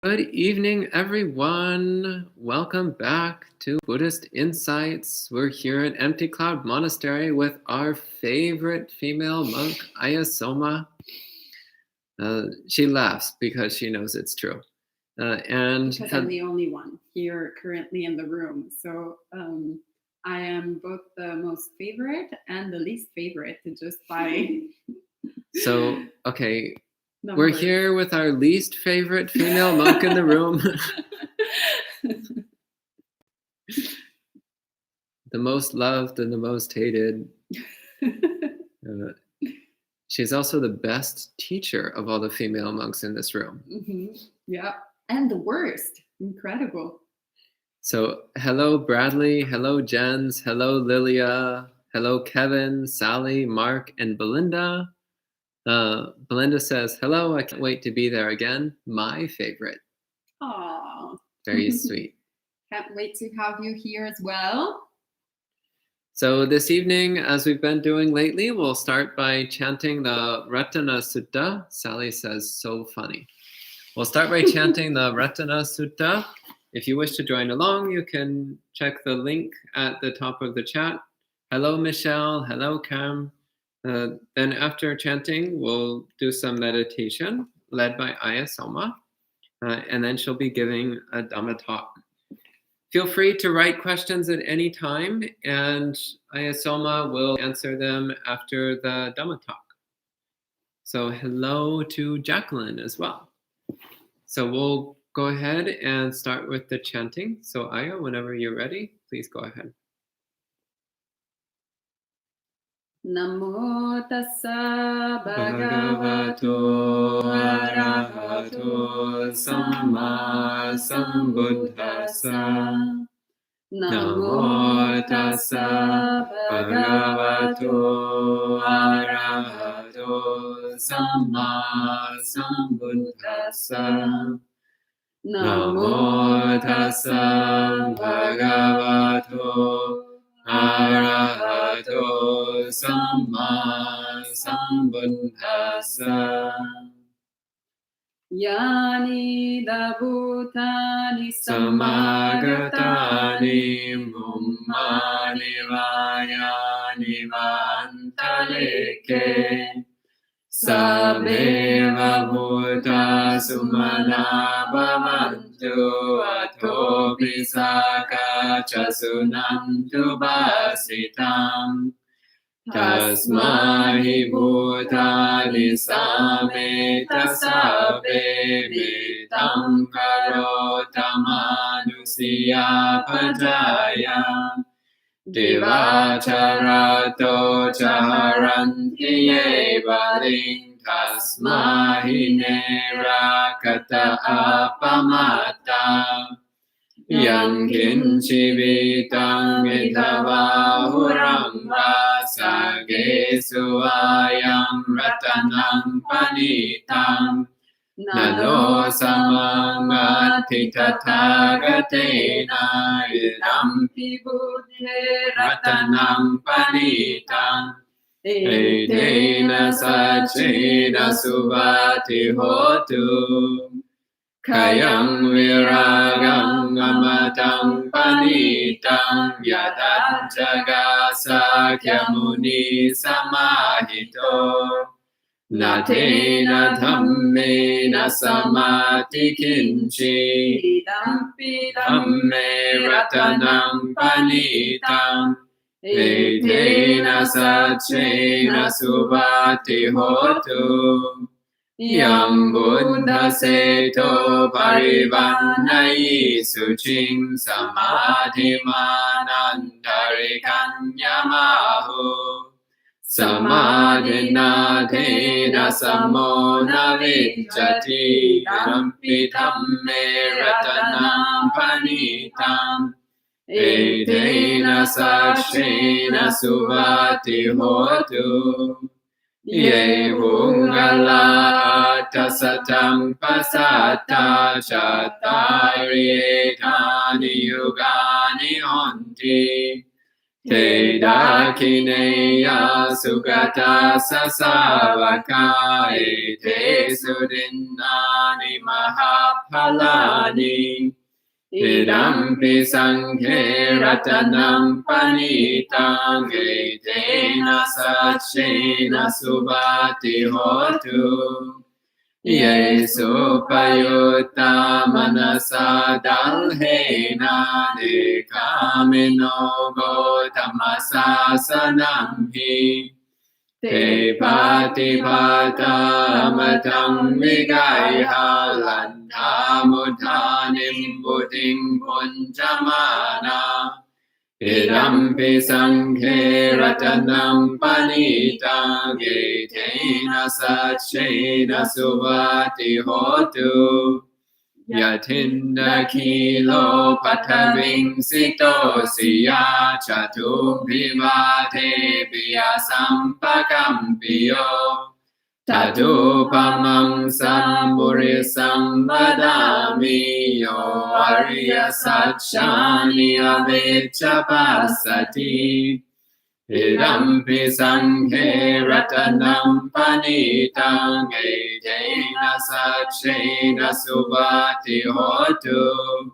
Good evening, everyone. Welcome back to Buddhist Insights. We're here at Empty Cloud Monastery with our favorite female monk, Ayyā Somā. She laughs because she knows it's true. Because I'm the only one here currently in the room. So I am both the most favorite and the least favorite, just by... So, okay. numbers. We're here with our least favorite female monk in the room. The most loved and the most hated. She's also the best teacher of all the female monks in this room. Mm-hmm. Yeah, and the worst. Incredible. So, hello, Bradley. Hello, Jens. Hello, Lilia. Hello, Kevin, Sally, Mark, and Belinda. Belinda says, hello, I can't wait to be there again. My favorite. Aww. Very sweet. Can't wait to have you here as well. So this evening, as we've been doing lately, we'll start by chanting the Ratana Sutta. Sally says, so funny. We'll start by chanting the Ratana Sutta. If you wish to join along, you can check the link at the top of the chat. Hello, Michelle. Hello, Cam. Then after chanting, we'll do some meditation led by Ayyā Somā, and then she'll be giving a Dhamma talk. Feel free to write questions at any time, and Ayyā Somā will answer them after the Dhamma talk. So hello to Jacqueline as well. So we'll go ahead and start with the chanting. So Ayyā, whenever you're ready, please go ahead. Namo tassa bhagavato arahato samma sambuddhassa. Namo tassa bhagavato arahato samma sambuddhassa. Namo tassa bhagavato arahato samma sambuddhassa. Yani dabhutani samagatani mummani vayani vantaleke. Sabeva bhuta sumana bhavantu atopi saka chasunantu basitam. Tasmahi bhutani sameta sabbe vitam karotamanusiya pajaya. Devacharato charanti evaling tasmahine rakata apamata. Yang kinchivitang idavahuram vasagesu ayam ratanam panitam. Nano samangati tathagatena idampi buddhe ratanam panitam. Etena sacchena suvati hotu. Kayam viragam amatang panitam yadat jagasakya muni samahito. Natena dhammena samati kinchi idampi dhamme ratanam panitam. Etena sacchena suvati hotu. Yam buddha seto parivannai suching samadhi manantarikan yamahu. Samadhina thena samona vichati idampi dhamme ratanam panitam. Etena sacchena suvati hotu. Ye vungala tasatam pasata chatari etani yugani honti. Te dakineya sugata sasavaka te sudinnani mahaphalani idampi sanghe ratanam panitang tena sachena subati hotu Yesu payutta manasa dalhena dekamino gotamasa sanamhi te patipata amatam vigaiha lanthamudhanim buddhim punjamana Idampi sanghe ratanam panita tena sachena suvati hotu Yatinda kilo pataving sito siya chatu bhivate piya sampakampiyo Tadu pamang samburisam vadami yo arya satchani aveccha pasati idampi sanghe ratanam panitang tena sachena subati hotu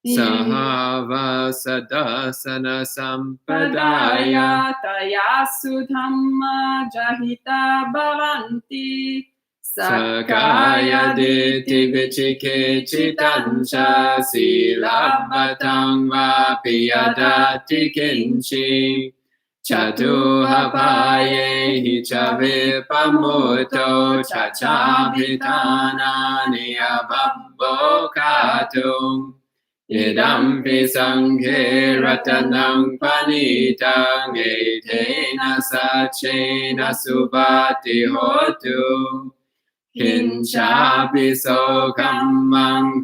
Sahava sadasana sampadaya tayasu dhamma jahita bhavanti Sakaya diti vichike chitancha silabhatang vapiyadati kinchi Chatuhapaye hicha vipamuto chachabhitanani abhabbokatum Idampi sanghe ratanam panitang tena sachena subati hotu Kinchapi sokam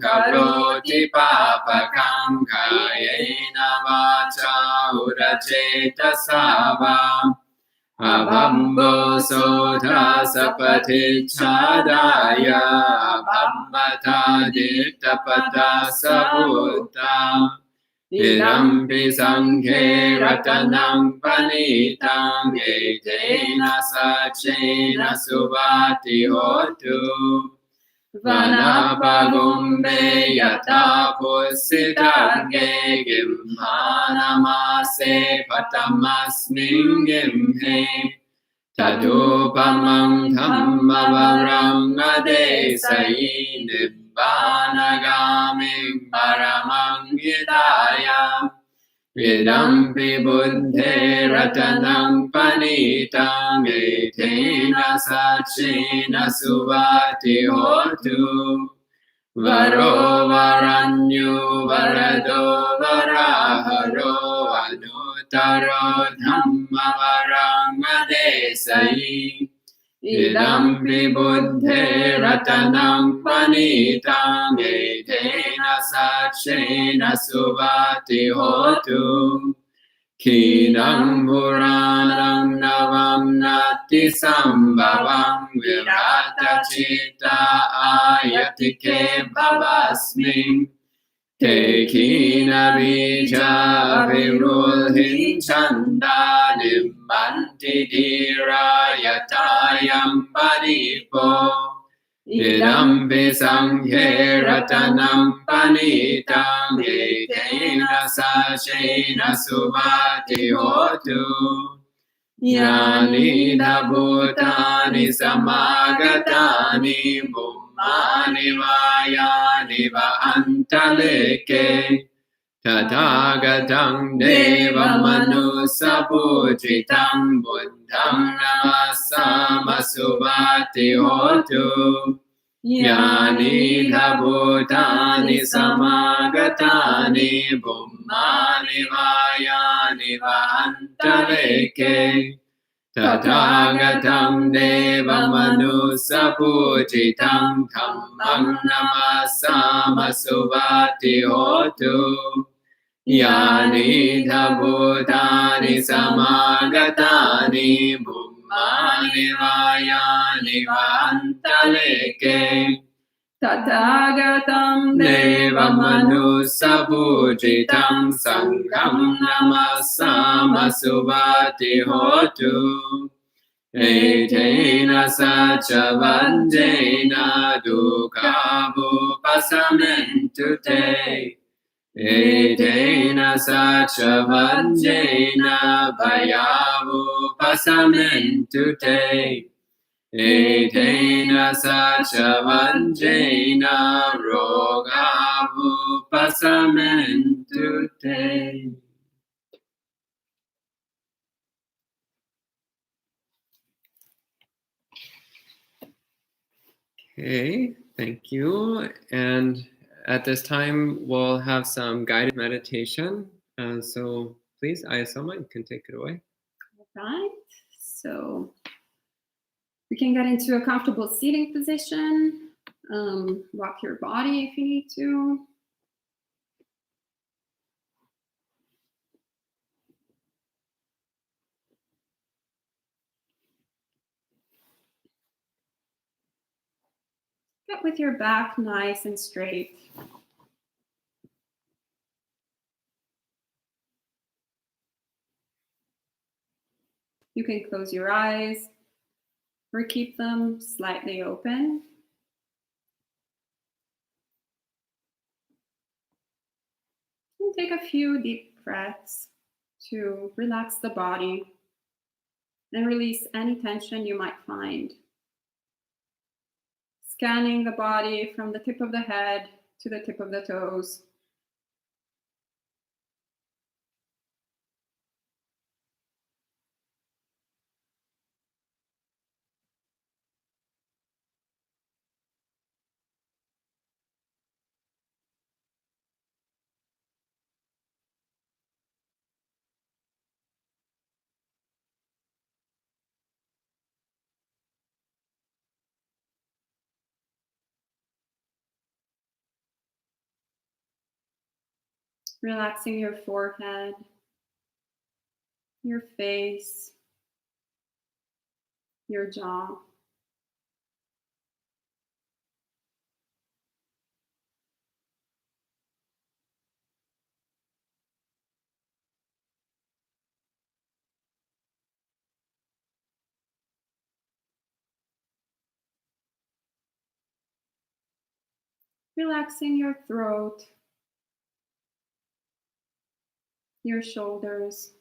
karoti papakam kayena vacha uracheta sava Abhambo sodha sapatichadaya Abhambata dittapata savuta Idampi sanghe ratanam panitang tena sachena subati hotu Vanapagumbe yata pusitange gimhanamase patamasmin gimhe Tadupamang dhammavaram adesayi nibbanagaming paramang hidaya Vidampi buddhe ratanam panitang tena sachena suvati hotu Varo varanyu varado varaharo anutaro dhammavarang adesayi Idampi buddhe ratanam panitang tena sachena suvati hotu Kinam puranam navam nati sambhavam virata citta ayatike bhavasmi Te kina bija virulhin chanda nimbanti dhira yatayam paripo Idampi sanghe ratanam panitang tena sachena suvati hotu Yani bhutani samagatani Bummani vayani va antaleke Tathagatam deva manusa pujitam buddham namasama suvati hotu Yani bhutani samagatani Bummani vayani va antaleke Tathagatam deva manusa pujitam dhammam namasama suvati hotu Yani bhutani samagatani Bummani vayani va antaleke Tathagatam Devamanusapujitam Sangham Namassama Suvati Hotu Etena Sacha Vanjena Dukhavu Pasamentu Te Etena Sacha Vanjena Bhayavu Pasamentu Te Etena Sacha Vanjena Rogavu Pasamentu Te. Okay, thank you. And at this time, we'll have some guided meditation. So please, Ayyā Somā, you can take it away. All right. So we can get into a comfortable seating position. Rock your body if you need to. Get with your back nice and straight. You can close your eyes or keep them slightly open. And take a few deep breaths to relax the body and release any tension you might find. Scanning the body from the tip of the head to the tip of the toes. Relaxing your forehead, your face, your jaw. Relaxing your throat, your shoulders,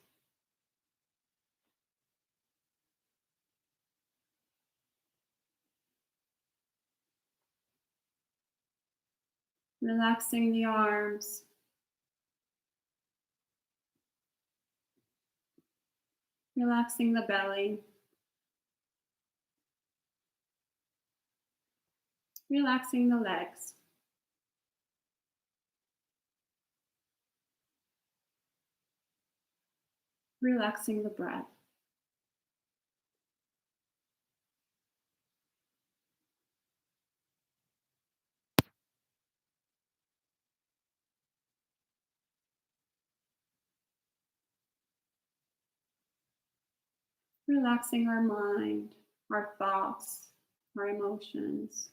relaxing the arms, relaxing the belly, relaxing the legs. Relaxing the breath. Relaxing our mind, our thoughts, our emotions.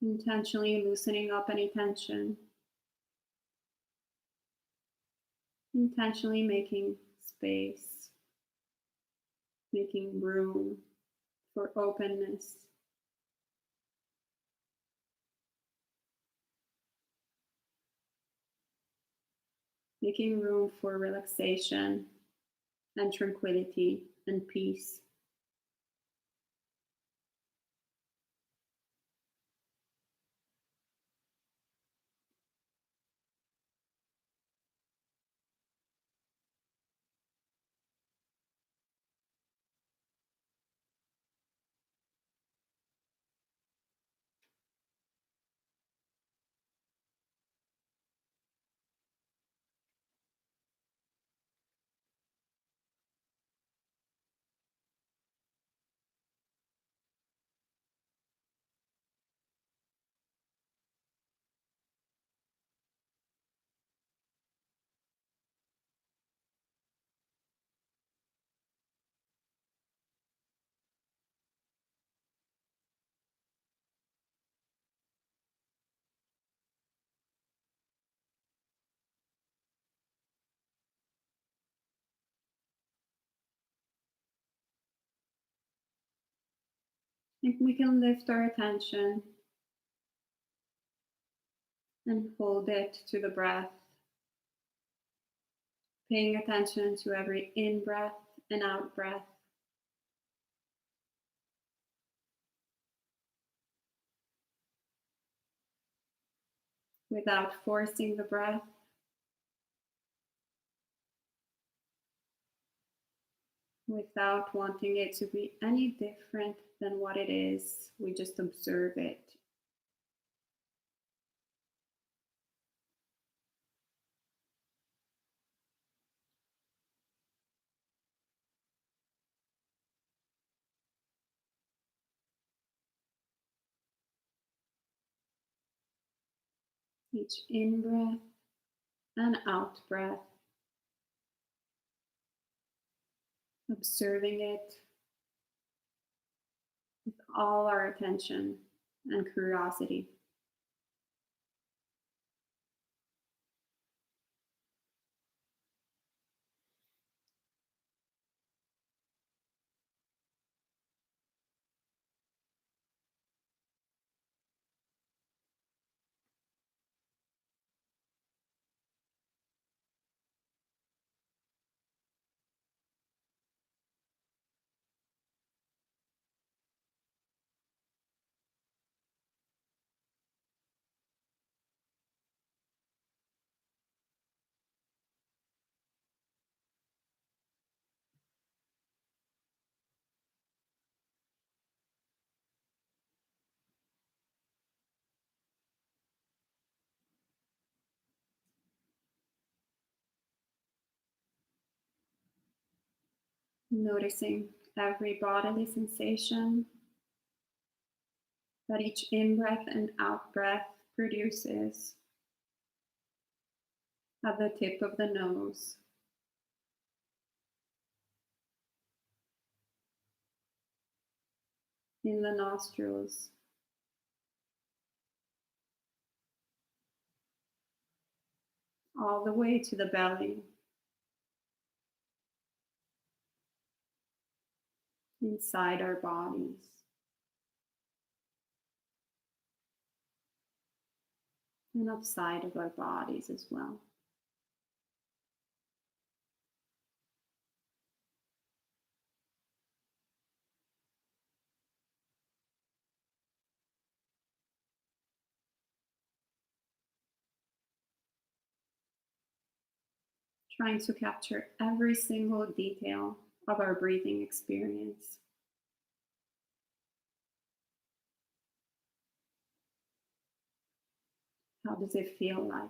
Intentionally loosening up any tension. Intentionally making space, making room for openness. Making room for relaxation and tranquility and peace. And we can lift our attention and hold it to the breath, paying attention to every in breath and out breath. Without forcing the breath, without wanting it to be any different than what it is, we just observe it. Each in breath and out breath, observing it with all our attention and curiosity. Noticing every bodily sensation that each in breath and out breath produces at the tip of the nose, in the nostrils, all the way to the belly, inside our bodies. And outside of our bodies as well. Trying to capture every single detail of our breathing experience. How does it feel like?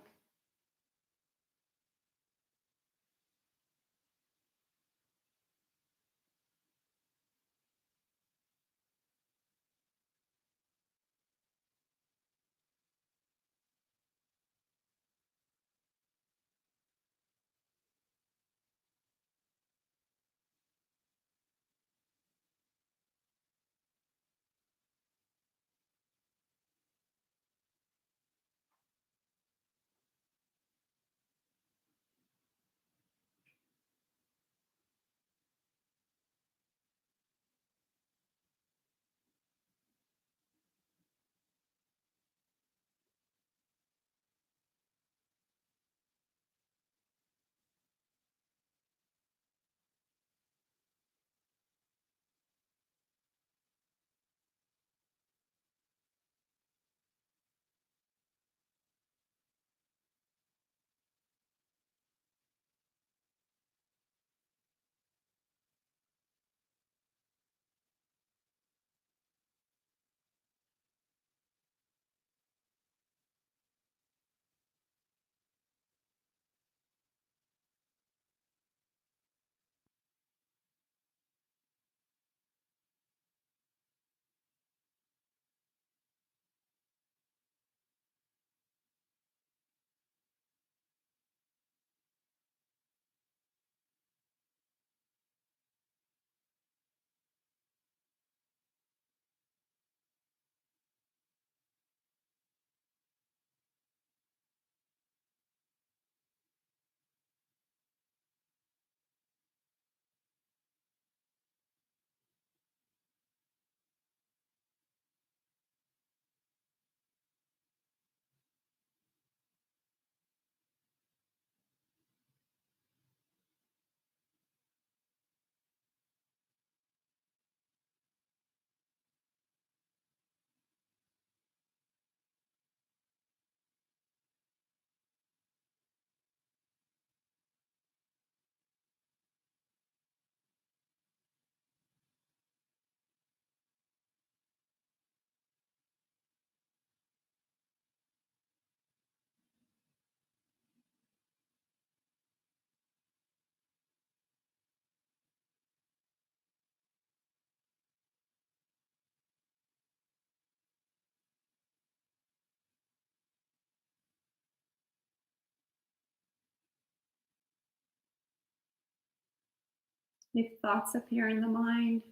If thoughts appear in the mind,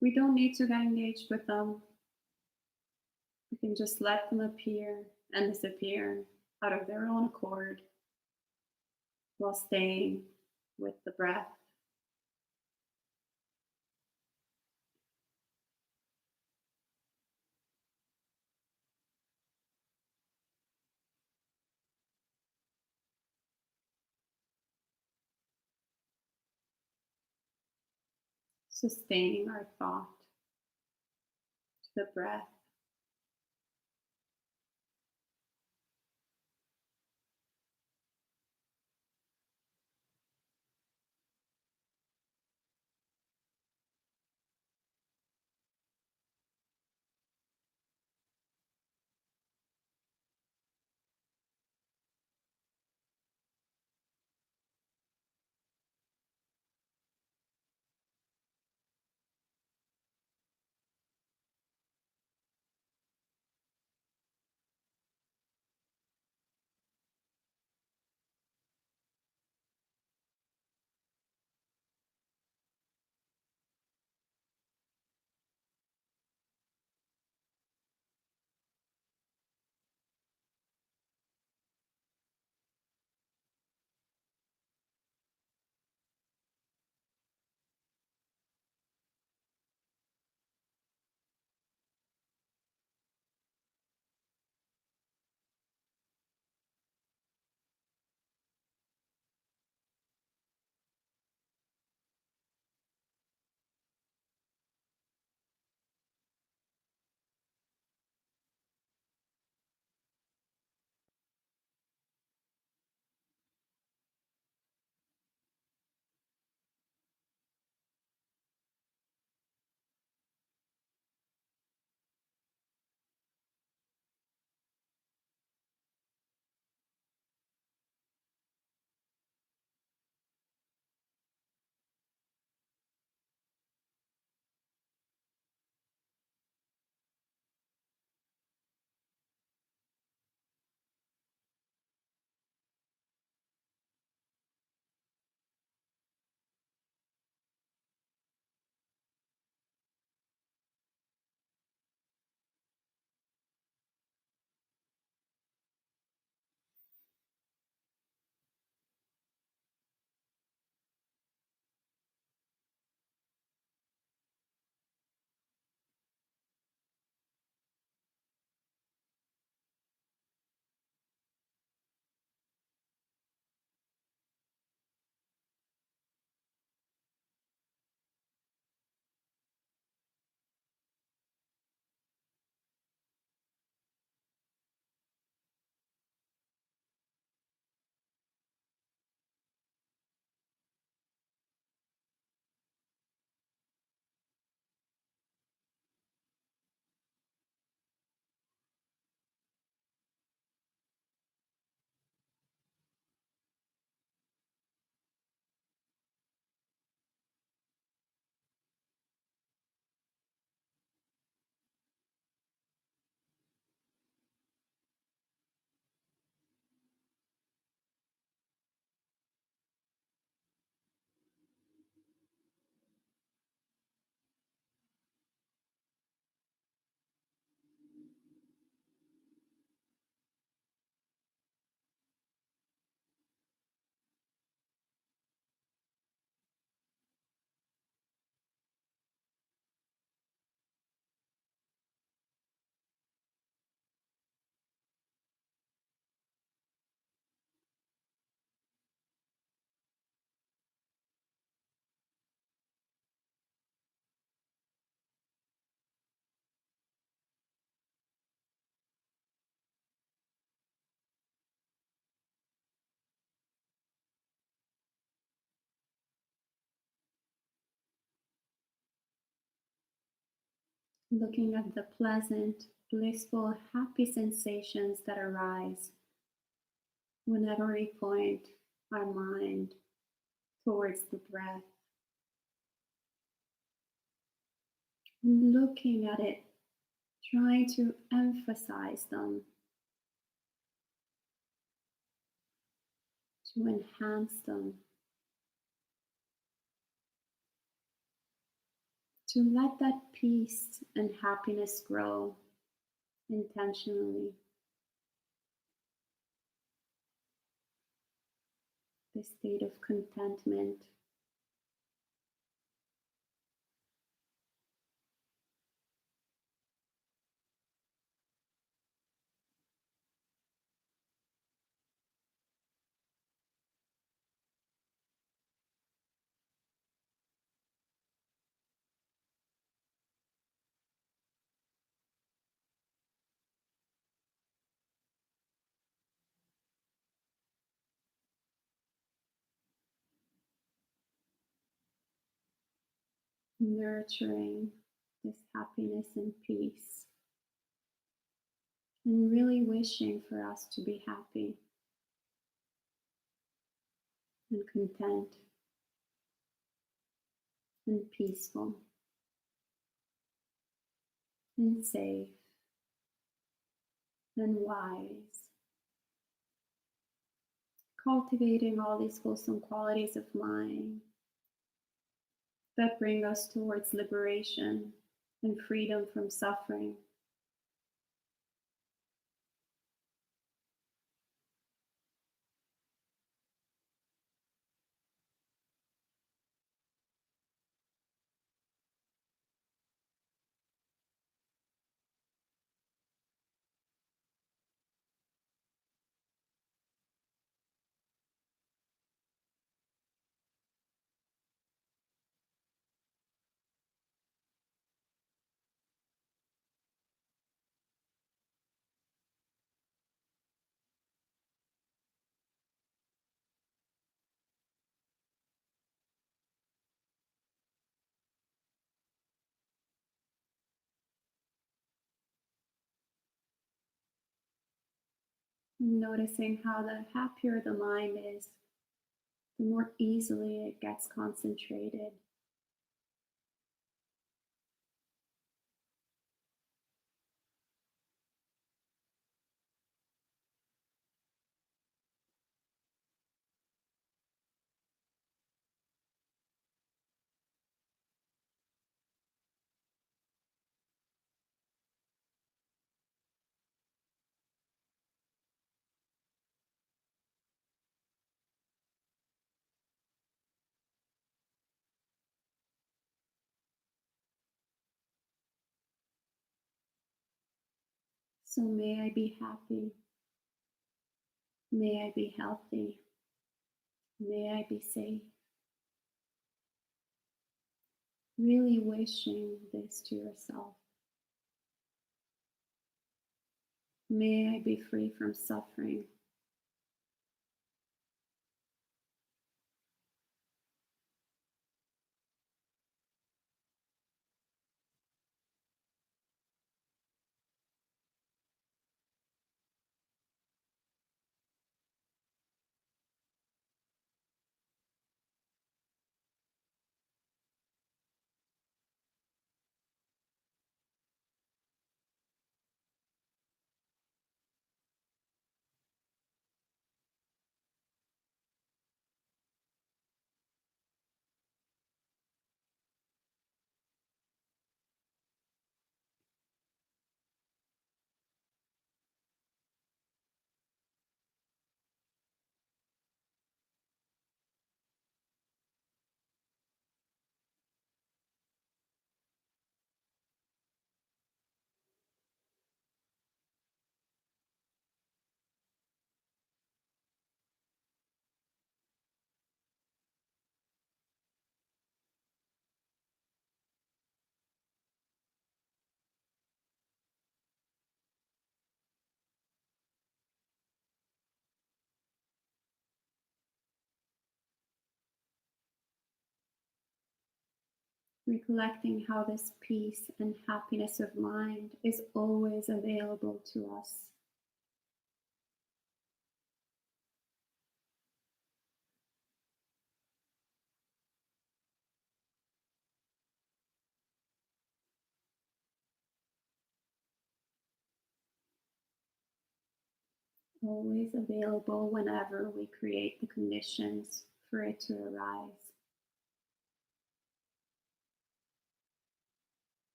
we don't need to get engaged with them. We can just let them appear and disappear out of their own accord while staying with the breath. Sustaining our thought to the breath. Looking at the pleasant, blissful, happy sensations that arise whenever we point our mind towards the breath. Looking at it, trying to emphasize them, to enhance them. to let that peace and happiness grow intentionally. The state of contentment. Nurturing this happiness and peace, and really wishing for us to be happy and content and peaceful and safe and wise, cultivating all these wholesome qualities of mind that bring us towards liberation and freedom from suffering. Noticing how the happier the mind is, the more easily it gets concentrated. So may I be happy. May I be healthy. May I be safe. Really wishing this to yourself. May I be free from suffering. Recollecting how this peace and happiness of mind is always available to us. Always available whenever we create the conditions for it to arise.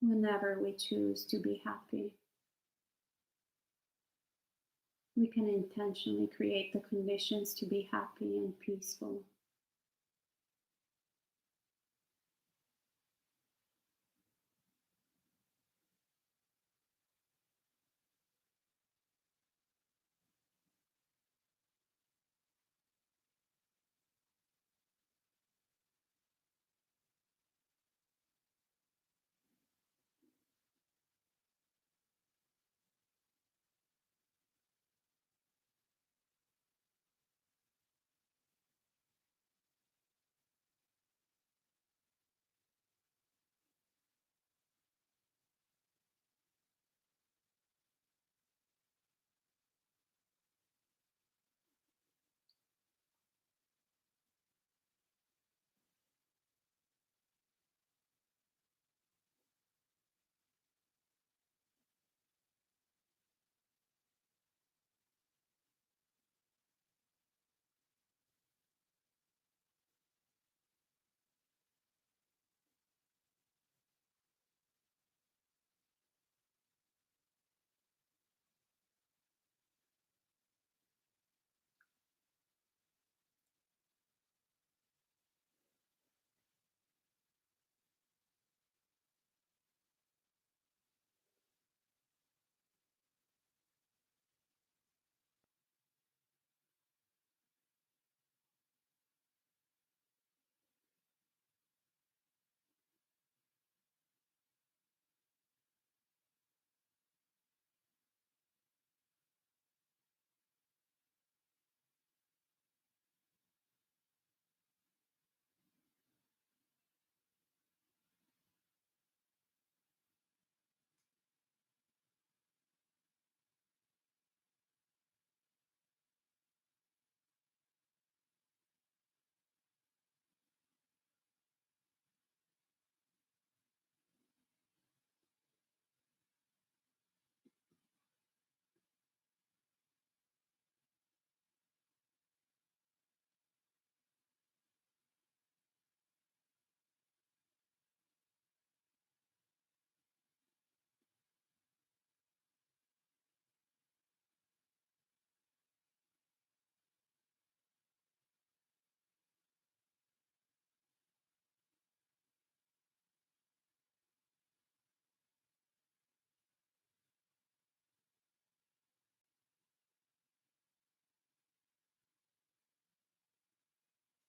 Whenever we choose to be happy, we can intentionally create the conditions to be happy and peaceful.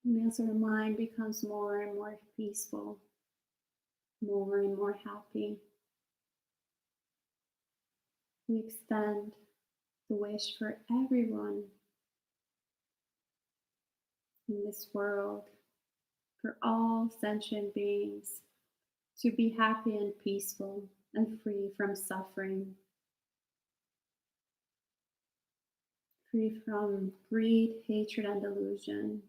And as our mind becomes more and more peaceful, more and more happy, we extend the wish for everyone in this world, for all sentient beings, to be happy and peaceful and free from suffering, free from greed, hatred, and delusion.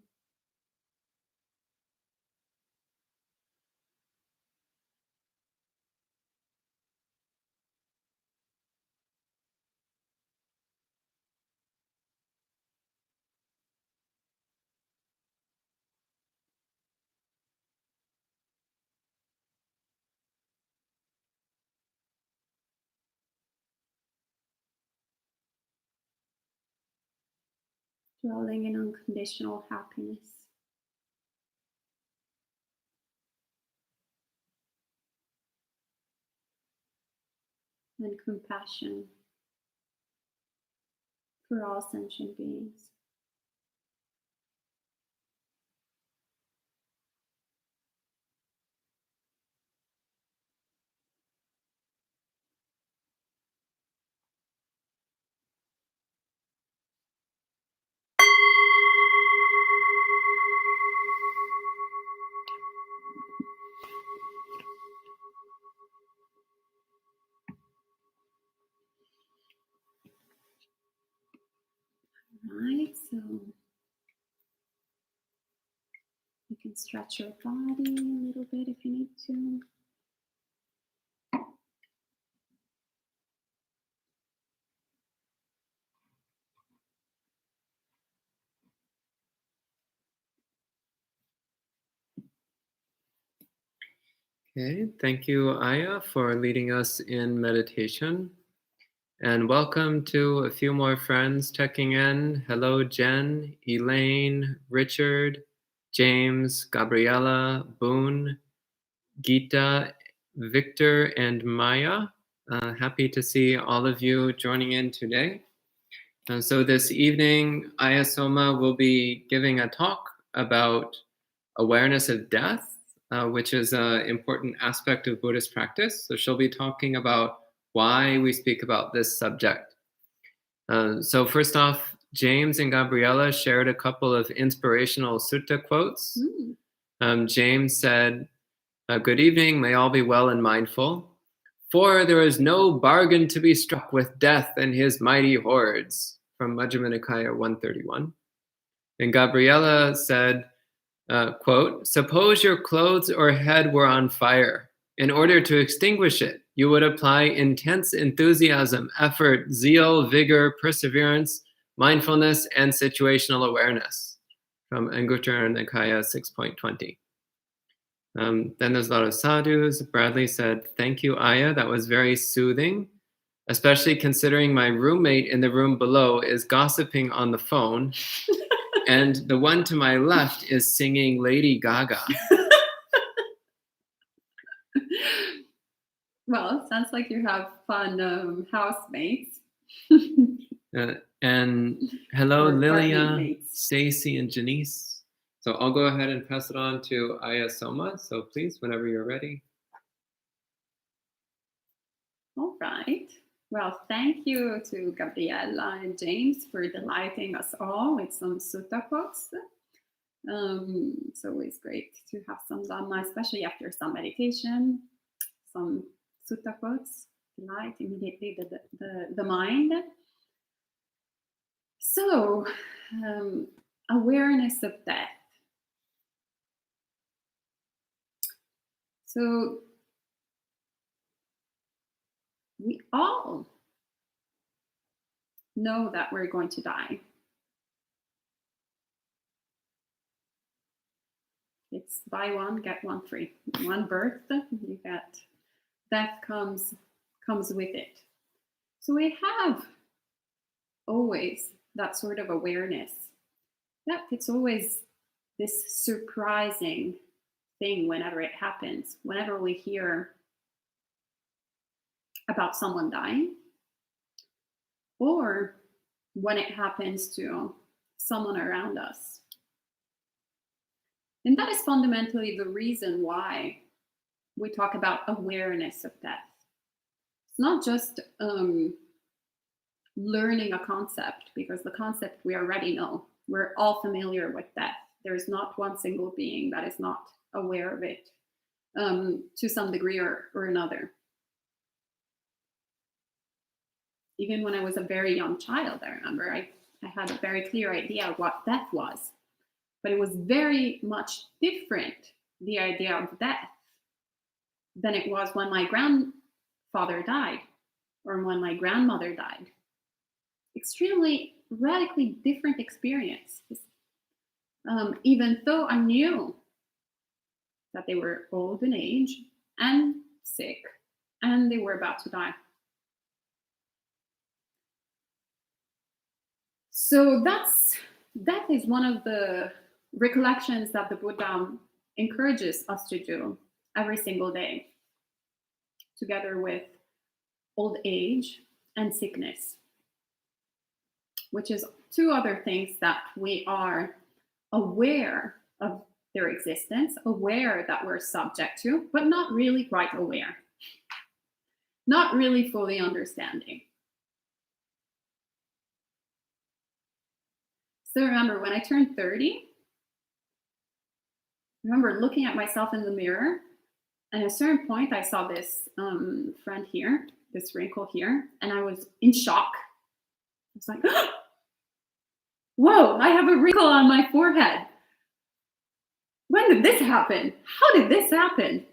Dwelling in unconditional happiness and compassion for all sentient beings. Right, so you can stretch your body a little bit if you need to. Okay, thank you, Ayyā, for leading us in meditation. And welcome to a few more friends checking in. Hello, Jen, Elaine, Richard, James, Gabriella, Boone, Gita, Victor, and Maya. Happy to see all of you joining in today. So this evening, Ayyā Somā will be giving a talk about awareness of death, which is an important aspect of Buddhist practice. So she'll be talking about why we speak about this subject. So first off, James and Gabriella shared a couple of inspirational sutta quotes. James said, "Good evening, may all be well and mindful. For there is no bargain to be struck with death and his mighty hordes," from Majjhima Nikaya 131. And Gabriella said, quote, "Suppose your clothes or head were on fire. In order to extinguish it, you would apply intense enthusiasm, effort, zeal, vigor, perseverance, mindfulness, and situational awareness," from Anguttara Nikaya 6.20. Then there's a lot of sadhus. Bradley said, "Thank you, Ayyā. That was very soothing, especially considering my roommate in the room below is gossiping on the phone, and the one to my left is singing Lady Gaga." Well, it sounds like you have fun housemates. And hello, Or Lilia, apartment mates. Stacy, and Janice. So I'll go ahead and pass it on to Ayyā Somā. So please, whenever you're ready. All right. Well, thank you to Gabriella and James for delighting us all with some sutta quotes. It's always great to have some Dhamma, especially after some meditation. Some sutta quotes delight immediately the mind. So, awareness of death. So, we all know that we're going to die. It's buy one, get one free. One birth, you get death comes with it. So we have always that sort of awareness that it's always this surprising thing whenever it happens, whenever we hear about someone dying, or when it happens to someone around us. And that is fundamentally the reason why we talk about awareness of death. It's not just learning a concept, because the concept we already know. We're all familiar with death. There's not one single being that is not aware of it to some degree or another. Even when I was a very young child, I remember I had a very clear idea of what death was. But it was very much different, the idea of death, than it was when my grandfather died or when my grandmother died. Extremely, radically different experience. Even though I knew that they were old in age and sick and they were about to die. So that is one of the recollections that the Buddha encourages us to do every single day, together with old age and sickness, which is two other things that we are aware of their existence, aware that we're subject to, but not really quite aware, not really fully understanding. So remember, when I turned 30, I remember looking at myself in the mirror, and at a certain point, I saw this friend here, this wrinkle here, and I was in shock. I was like, whoa, I have a wrinkle on my forehead. When did this happen? How did this happen?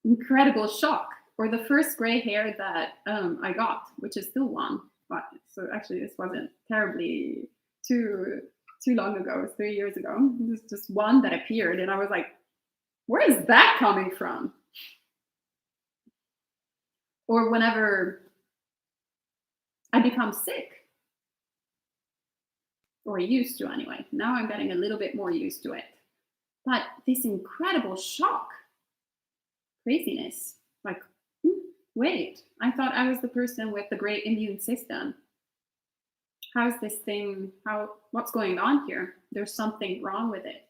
Incredible shock. Or the first gray hair that I got, which is still one. But so actually, this wasn't terribly too long ago. It was 3 years ago. It was just one that appeared, and I was like, Where is that coming from? Or whenever I become sick, or used to anyway. Now I'm getting a little bit more used to it. But this incredible shock, craziness, like, wait, I thought I was the person with the great immune system. How's this thing, what's going on here? There's something wrong with it.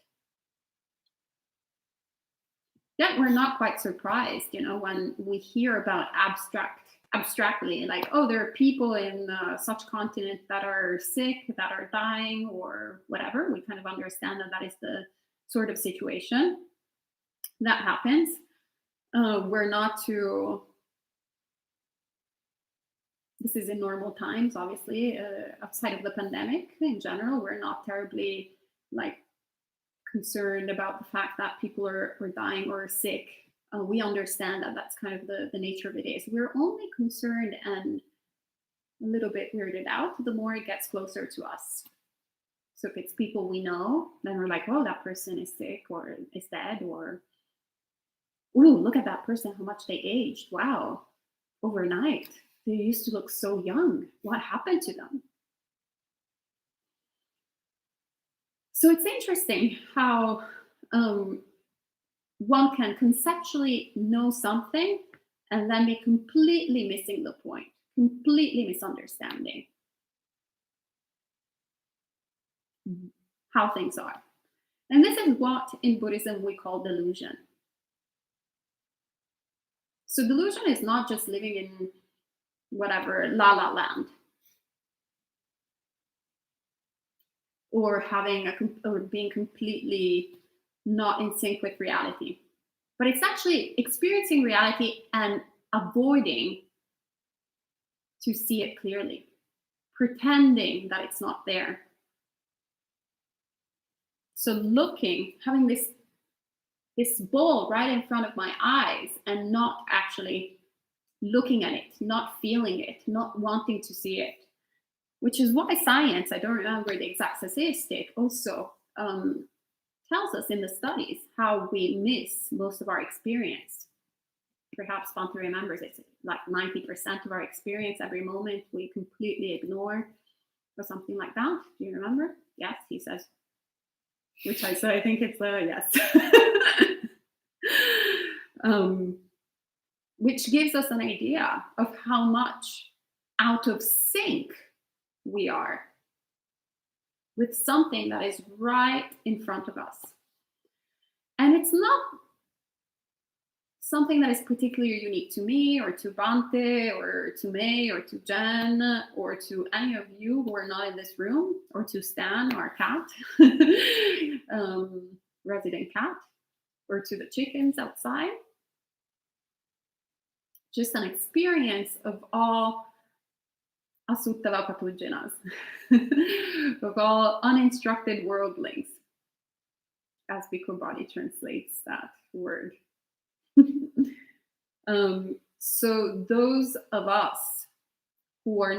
Yet we're not quite surprised, when we hear about abstractly, like, oh, there are people in such continent that are sick, that are dying, or whatever. We kind of understand that is the sort of situation that happens. We're not too. This is in normal times, obviously. Outside of the pandemic, in general, we're not terribly concerned about the fact that people are dying or sick. We understand that that's kind of the nature of it is. We're only concerned and a little bit weirded out the more it gets closer to us. So if it's people we know, then we're like, oh, that person is sick or is dead, or, ooh, look at that person, how much they aged. Wow, overnight. They used to look so young. What happened to them? So it's interesting how one can conceptually know something and then be completely missing the point, completely misunderstanding how things are. And this is what in Buddhism we call delusion. So delusion is not just living in whatever la la land, or or being completely not in sync with reality, but it's actually experiencing reality and avoiding to see it clearly, pretending that it's not there. So having this ball right in front of my eyes and not actually looking at it, not feeling it, not wanting to see it, which is why science, I don't remember the exact statistic, also tells us in the studies how we miss most of our experience. Perhaps Svante remembers it's like 90% of our experience every moment we completely ignore, or something like that. Do you remember? Yes, he says. Which I say, I think it's a yes. Which gives us an idea of how much out of sync we are with something that is right in front of us. And it's not something that is particularly unique to me or to Bante or to May or to Jen or to any of you who are not in this room, or to Stan, our cat, resident cat, or to the chickens outside. Just an experience of all asuttava pathogenas, of all uninstructed worldlings, as Bhikkhu Body translates that word. So those of us who are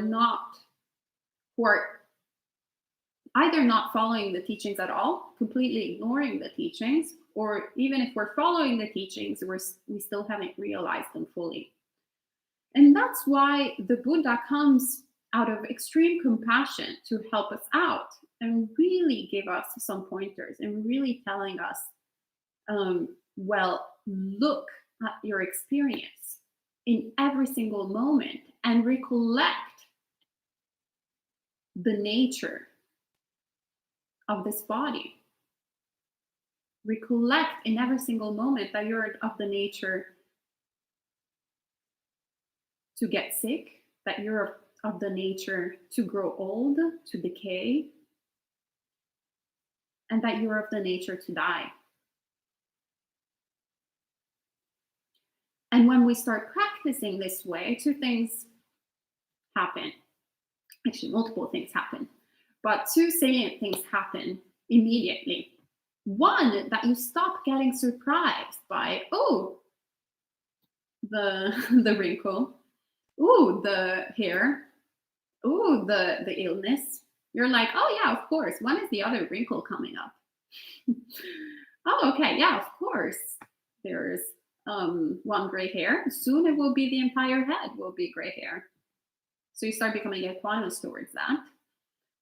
either not following the teachings at all, completely ignoring the teachings, or even if we're following the teachings, we still haven't realized them fully. And that's why the Buddha comes out of extreme compassion to help us out and really give us some pointers and really telling us, well, look at your experience in every single moment and recollect the nature of this body. Recollect in every single moment that you're of the nature to get sick, that you're of the nature to grow old, to decay, and that you're of the nature to die. And when we start practicing this way, two things happen. Actually, multiple things happen, but two salient things happen immediately. One, that you stop getting surprised by, oh, the wrinkle, oh, the hair, oh, the illness. You're like, oh yeah, of course. When is the other wrinkle coming up? Oh, okay, yeah, of course. there's one gray hair, soon it will be the entire head will be gray hair. So you start becoming equanimous towards that.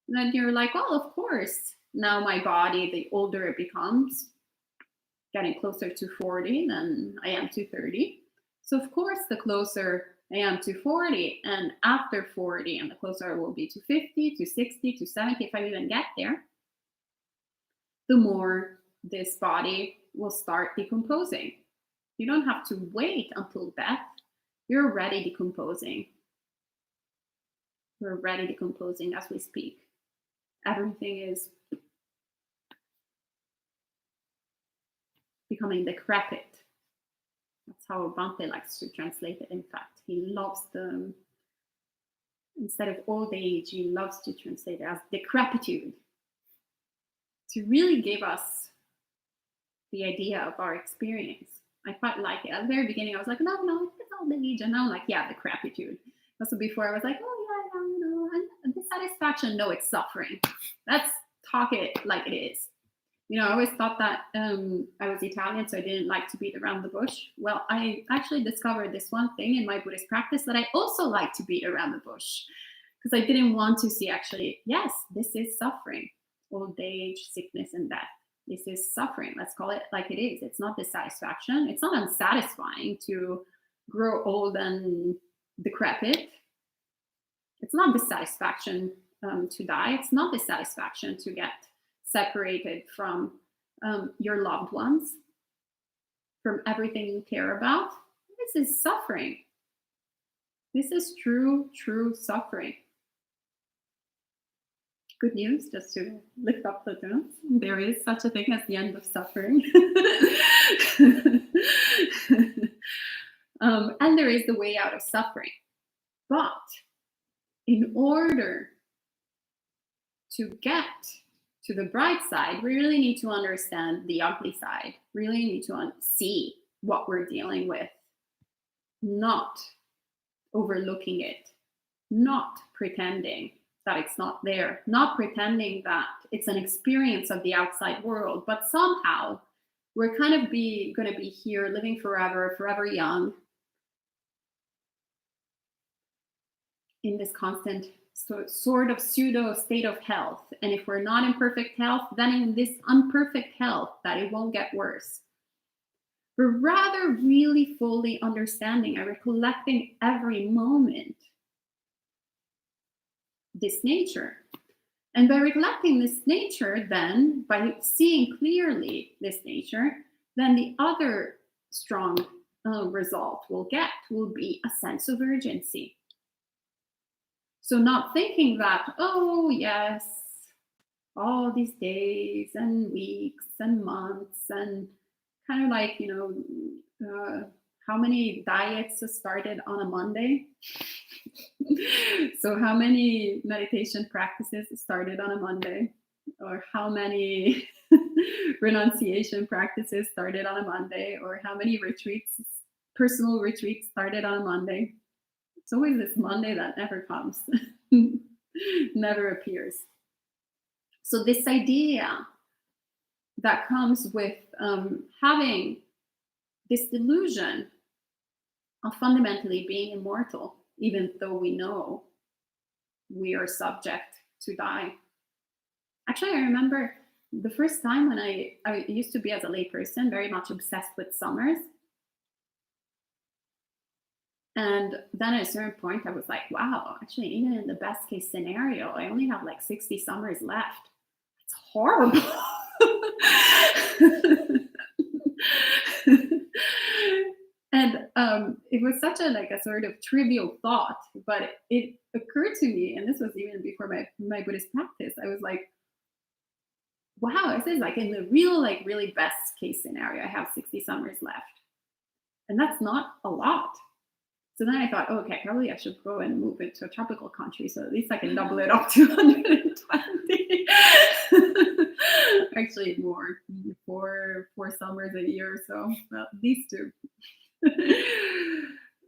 And then you're like, well, of course, now my body, the older it becomes, getting closer to 40 than I am to 30. So of course, the closer I am to 40 and after 40, and the closer I will be to 50, to 60, to 70, if I even get there, the more this body will start decomposing. You don't have to wait until death. You're already decomposing. We're already decomposing as we speak. Everything is becoming decrepit. That's how Bante likes to translate it, in fact. He loves instead of old age, he loves to translate it as decrepitude. To really give us the idea of our experience. I quite like it. At the very beginning, I was like, no, it's old age. And now I'm like, yeah, decrepitude. Also before I was like, oh yeah, and dissatisfaction, no, it's suffering. Let's talk it like it is. I always thought that I was Italian, so I didn't like to beat around the bush. Well, I actually discovered this one thing in my Buddhist practice that I also like to beat around the bush, because I didn't want to see actually, yes, this is suffering. Old age, sickness, and death. This is suffering. Let's call it like it is. It's not dissatisfaction. It's not unsatisfying to grow old and decrepit. It's not dissatisfaction to die. It's not dissatisfaction to get separated from your loved ones, from everything you care about. This is suffering. This is true suffering. Good news, just to lift up the tone. There is such a thing as the end of suffering. And there is the way out of suffering. But in order to get to the bright side, we really need to understand the ugly side. Really need to see what we're dealing with, not overlooking it, not pretending that it's not there, not pretending that it's an experience of the outside world, but somehow we're kind of going to be here living forever young, in this constant sort of pseudo state of health. And if we're not in perfect health, then in this imperfect health, that it won't get worse. But rather really fully understanding and recollecting every moment this nature. And by recollecting this nature, then by seeing clearly this nature, then the other strong result will be a sense of urgency. So not thinking that, oh yes, all these days and weeks and months and kind of like, how many diets started on a Monday? So how many meditation practices started on a Monday? Or how many renunciation practices started on a Monday? Or how many personal retreats started on a Monday? It's always this Monday that never comes, never appears. So this idea that comes with having this delusion of fundamentally being immortal, even though we know we are subject to die. Actually, I remember the first time when I used to be, as a layperson, very much obsessed with summers. And then at a certain point, I was like, wow, actually, even in the best case scenario, I only have like 60 summers left. It's horrible. And it was such a sort of trivial thought, but it occurred to me, and this was even before my Buddhist practice. I was like, wow, this is like in the really best case scenario, I have 60 summers left. And that's not a lot. So then I thought, oh, okay, probably I should go and move it to a tropical country, so at least I can double it up to 120. Actually, more, 4 summers a year or so. Well, these two.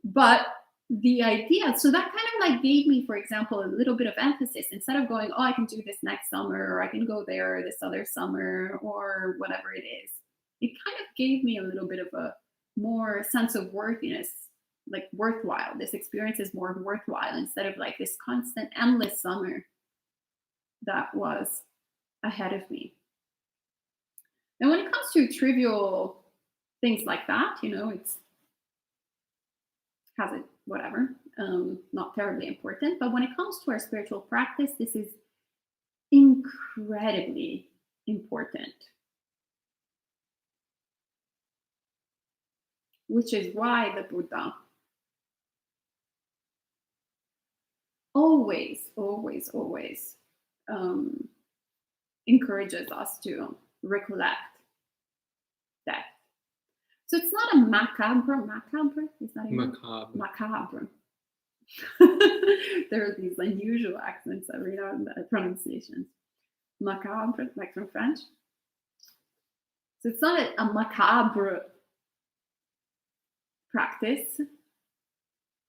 But the idea, so that kind of like gave me, for example, a little bit of emphasis. Instead of going, oh, I can do this next summer, or I can go there this other summer, or whatever it is. It kind of gave me a little bit of a more sense of worthiness, like worthwhile. This experience is more worthwhile instead of like this constant, endless summer that was ahead of me. And when it comes to trivial things like that, it's has it whatever, not terribly important. But when it comes to our spiritual practice, this is incredibly important. Which is why the Buddha always, always, always encourages us to recollect death. So it's not a macabre. Is that English? Macabre. There are these unusual accents that read out in the pronunciations. Macabre, like from French. So it's not a macabre practice,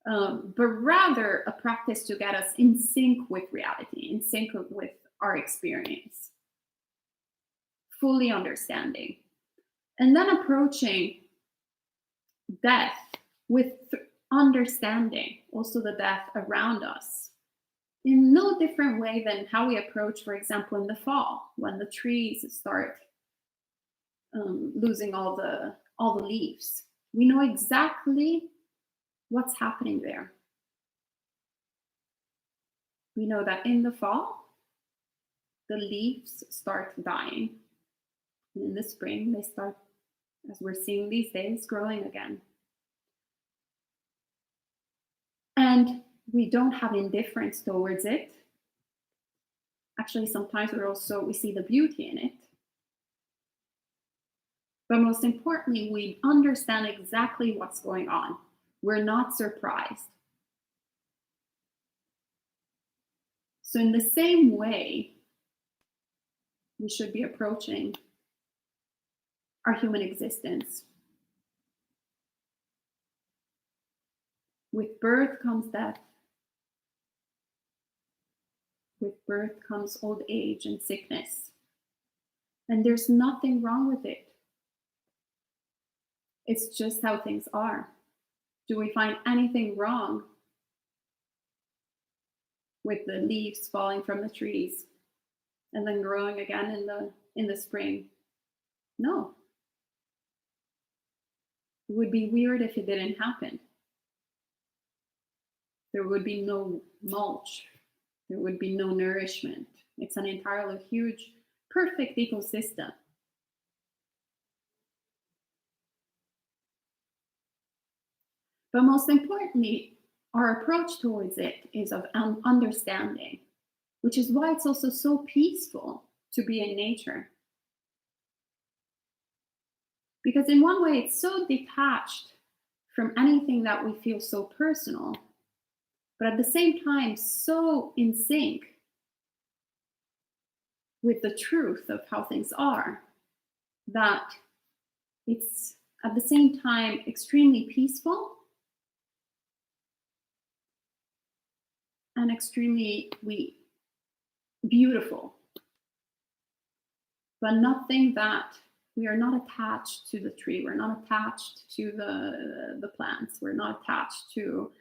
but rather a practice to get us in sync with reality, in sync with our experience, fully understanding, and then approaching death with understanding also the death around us in no different way than how we approach, for example, in the fall when the trees start losing all the leaves. We know exactly what's happening there. We know that in the fall, the leaves start dying. And in the spring, they start, as we're seeing these days, growing again. And we don't have indifference towards it. Actually, sometimes we see the beauty in it. But most importantly, we understand exactly what's going on. We're not surprised. So in the same way, we should be approaching our human existence. With birth comes death. With birth comes old age and sickness. And there's nothing wrong with it. It's just how things are. Do we find anything wrong with the leaves falling from the trees and then growing again in the spring? No. It would be weird if it didn't happen. There would be no mulch. There would be no nourishment. It's an entirely huge, perfect ecosystem. But most importantly, our approach towards it is of understanding, which is why it's also so peaceful to be in nature. Because in one way, it's so detached from anything that we feel so personal, but at the same time, so in sync with the truth of how things are, that it's at the same time extremely peaceful and extremely beautiful, but nothing that we are not attached to the tree. We're not attached to the plants. We're not attached to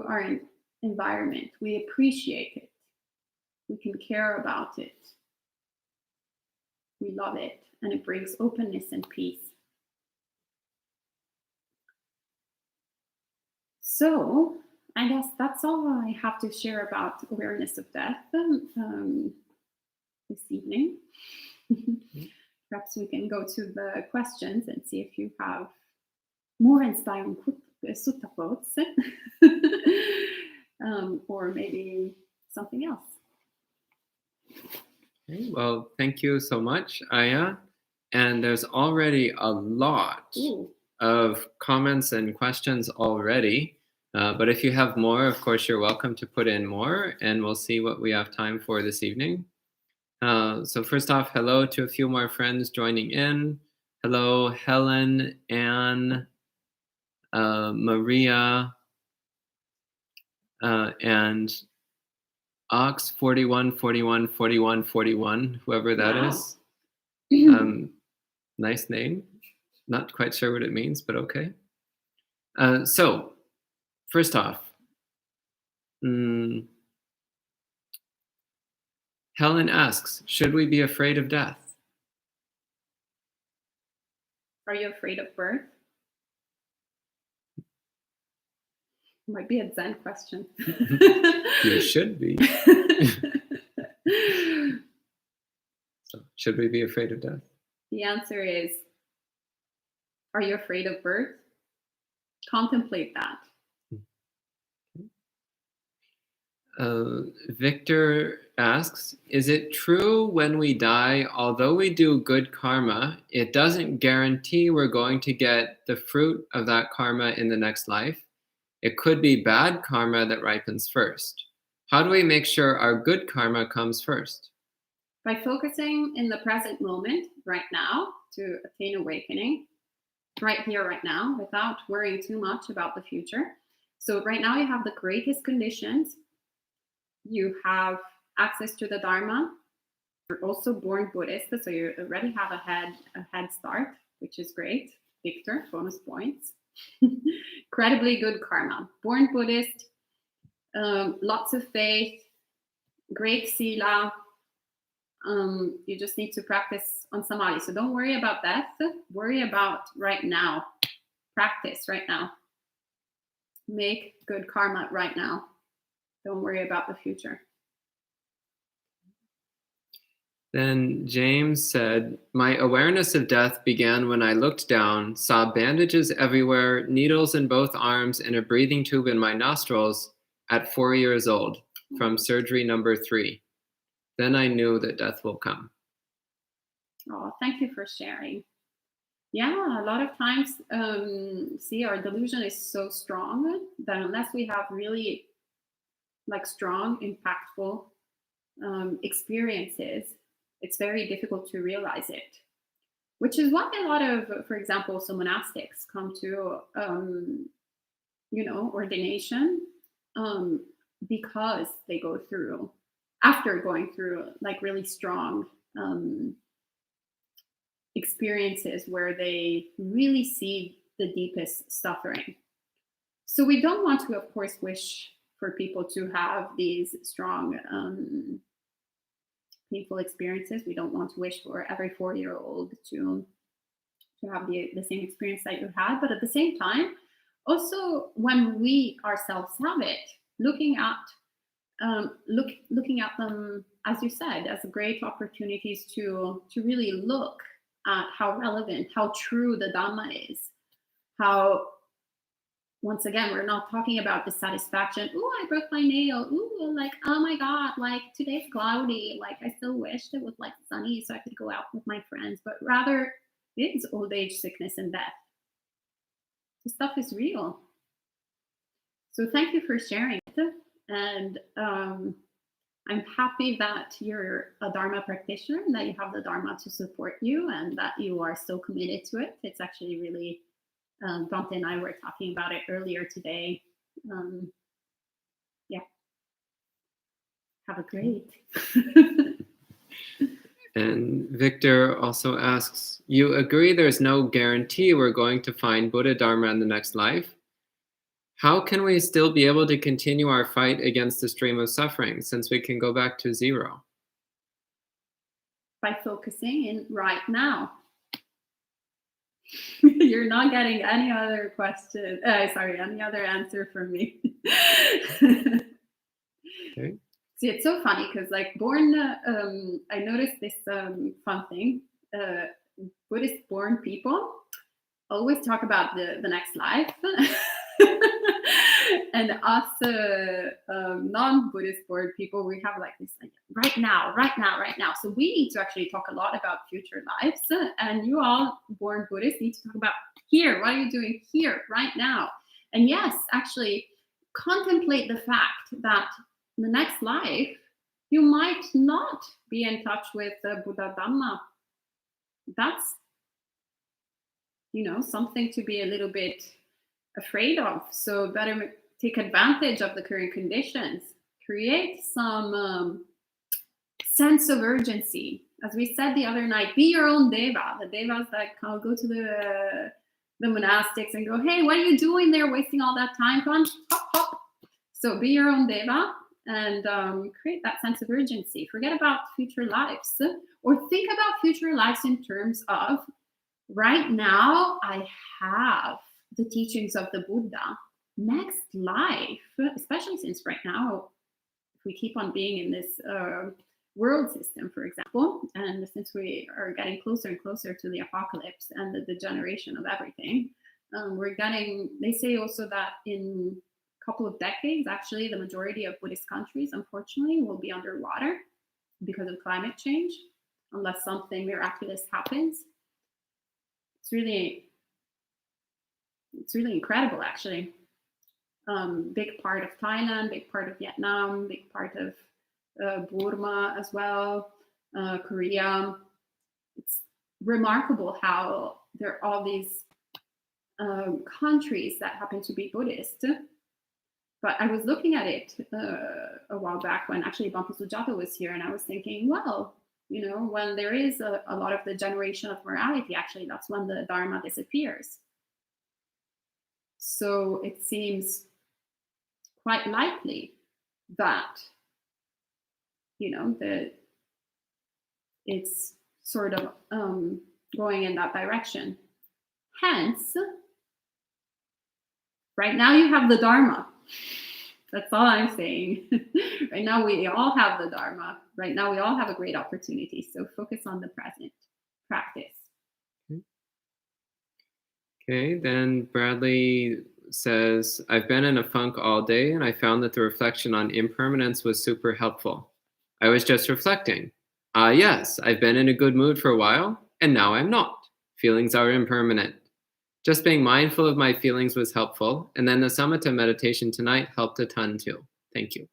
our environment. We appreciate it. We can care about it. We love it, and it brings openness and peace. So I guess that's all I have to share about awareness of death this evening. Perhaps we can go to the questions and see if you have more inspiring sutta quotes, or maybe something else. Okay, well, thank you so much, Ayyā. And there's already a lot of comments and questions already. But if you have more, of course, you're welcome to put in more, and we'll see what we have time for this evening. So first off, hello to a few more friends joining in. Hello, Helen, Anne, Maria, and Ox 41, 41, 41, 41, whoever that is. Nice name. Not quite sure what it means, but okay. So, first off, mm, Helen asks, should we be afraid of death? Are you afraid of birth? Might be a Zen question. You should be. So, should we be afraid of death? The answer is, are you afraid of birth? Contemplate that. Victor asks, is it true when we die, although we do good karma, it doesn't guarantee we're going to get the fruit of that karma in the next life? It could be bad karma that ripens first. How do we make sure our good karma comes first? By focusing in the present moment, right now, to attain awakening, right here, right now, without worrying too much about the future. So right now you have the greatest conditions. You have access to the Dharma. You're also born Buddhist, so you already have a head start, which is great. Victor, bonus points. Incredibly good karma. Born Buddhist, lots of faith, great sila. You just need to practice on samadhi. So don't worry about death. Worry about right now. Practice right now. Make good karma right now. Don't worry about the future. Then James said, my awareness of death began when I looked down, saw bandages everywhere, needles in both arms, and a breathing tube in my nostrils at 4 years old from surgery number 3. Then I knew that death will come. Oh, thank you for sharing. Yeah, a lot of times, our delusion is so strong that unless we have really strong, impactful experiences, it's very difficult to realize it. Which is why a lot of, for example, some monastics come to, ordination because they go through, after going through really strong experiences where they really see the deepest suffering. So we don't want to, of course, wish for people to have these strong painful experiences. We don't want to wish for every 4-year-old to have the same experience that you had. But at the same time, also when we ourselves have it, looking at them, as you said, as great opportunities to really look at how relevant, how true the Dhamma is. How, once again, we're not talking about dissatisfaction. Oh, I broke my nail. Ooh, oh my God, today's cloudy. I still wished it was sunny so I could go out with my friends. But rather, it is old age, sickness, and death. This stuff is real. So thank you for sharing it. And I'm happy that you're a Dharma practitioner and that you have the Dharma to support you and that you are so committed to it. It's actually really, Dante and I were talking about it earlier today. Have a great. And Victor also asks, you agree there's no guarantee we're going to find Buddha Dharma in the next life? How can we still be able to continue our fight against the stream of suffering since we can go back to zero? By focusing in right now. You're not getting any other question. Any other answer from me. Okay. See, it's so funny because born, I noticed this fun thing. Buddhist born people always talk about the next life. And us non-Buddhist born people, we have this right now. So we need to actually talk a lot about future lives. And you all born Buddhists need to talk about here. What are you doing here, right now? And yes, actually contemplate the fact that in the next life, you might not be in touch with Buddha Dhamma. That's, something to be a little bit afraid of. So better take advantage of the current conditions. Create some sense of urgency. As we said the other night, be your own deva. The devas that go to the monastics and go, hey, what are you doing there, wasting all that time? Come on, hop, hop. So be your own deva and create that sense of urgency. Forget about future lives, or think about future lives in terms of, right now I have the teachings of the Buddha. Next life, especially since right now, if we keep on being in this world system, for example, and since we are getting closer and closer to the apocalypse and the degeneration of everything, they say also that in a couple of decades, actually, the majority of Buddhist countries, unfortunately, will be underwater because of climate change, unless something miraculous happens. It's really incredible, actually. Big part of Thailand, big part of Vietnam, big part of Burma as well, Korea. It's remarkable how there are all these countries that happen to be Buddhist. But I was looking at it a while back when actually Bhante Sujata was here, and I was thinking, well, when there is a lot of the generation of morality, actually, that's when the Dharma disappears. So it seems quite likely that, that it's sort of going in that direction. Hence, right now you have the Dharma. That's all I'm saying. Right now we all have the Dharma. Right now we all have a great opportunity. So focus on the present practice. Okay, then Bradley says, I've been in a funk all day and I found that the reflection on impermanence was super helpful. I was just reflecting. Yes, I've been in a good mood for a while and now I'm not. Feelings are impermanent. Just being mindful of my feelings was helpful, and then the samatha meditation tonight helped a ton too. Thank you.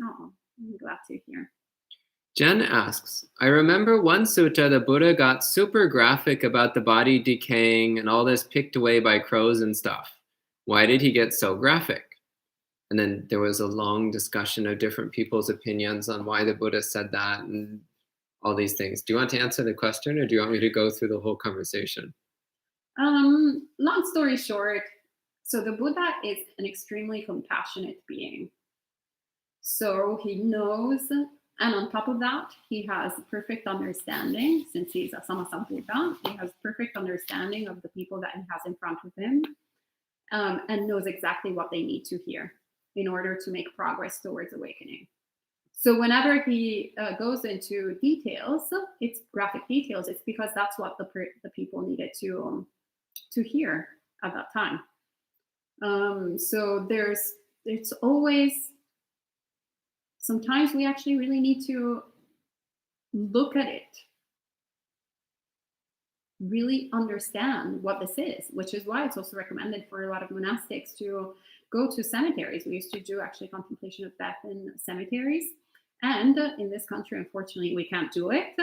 Oh, I'm glad to hear. Jen asks, I remember one sutta the Buddha got super graphic about the body decaying and all this picked away by crows and stuff. Why did he get so graphic? And then there was a long discussion of different people's opinions on why the Buddha said that and all these things. Do you want to answer the question, or do you want me to go through the whole conversation? Long story short, so the Buddha is an extremely compassionate being. So he knows, and on top of that, he has perfect understanding, since he's a Sammasambuddha. He has perfect understanding of the people that he has in front of him, and knows exactly what they need to hear in order to make progress towards awakening. So whenever he goes into details, it's graphic details, it's because that's what the people needed to hear at that time. So it's always, sometimes we actually really need to look at it, really understand what this is, which is why it's also recommended for a lot of monastics to go to cemeteries. We used to do actually contemplation of death in cemeteries. And in this country, unfortunately, we can't do it,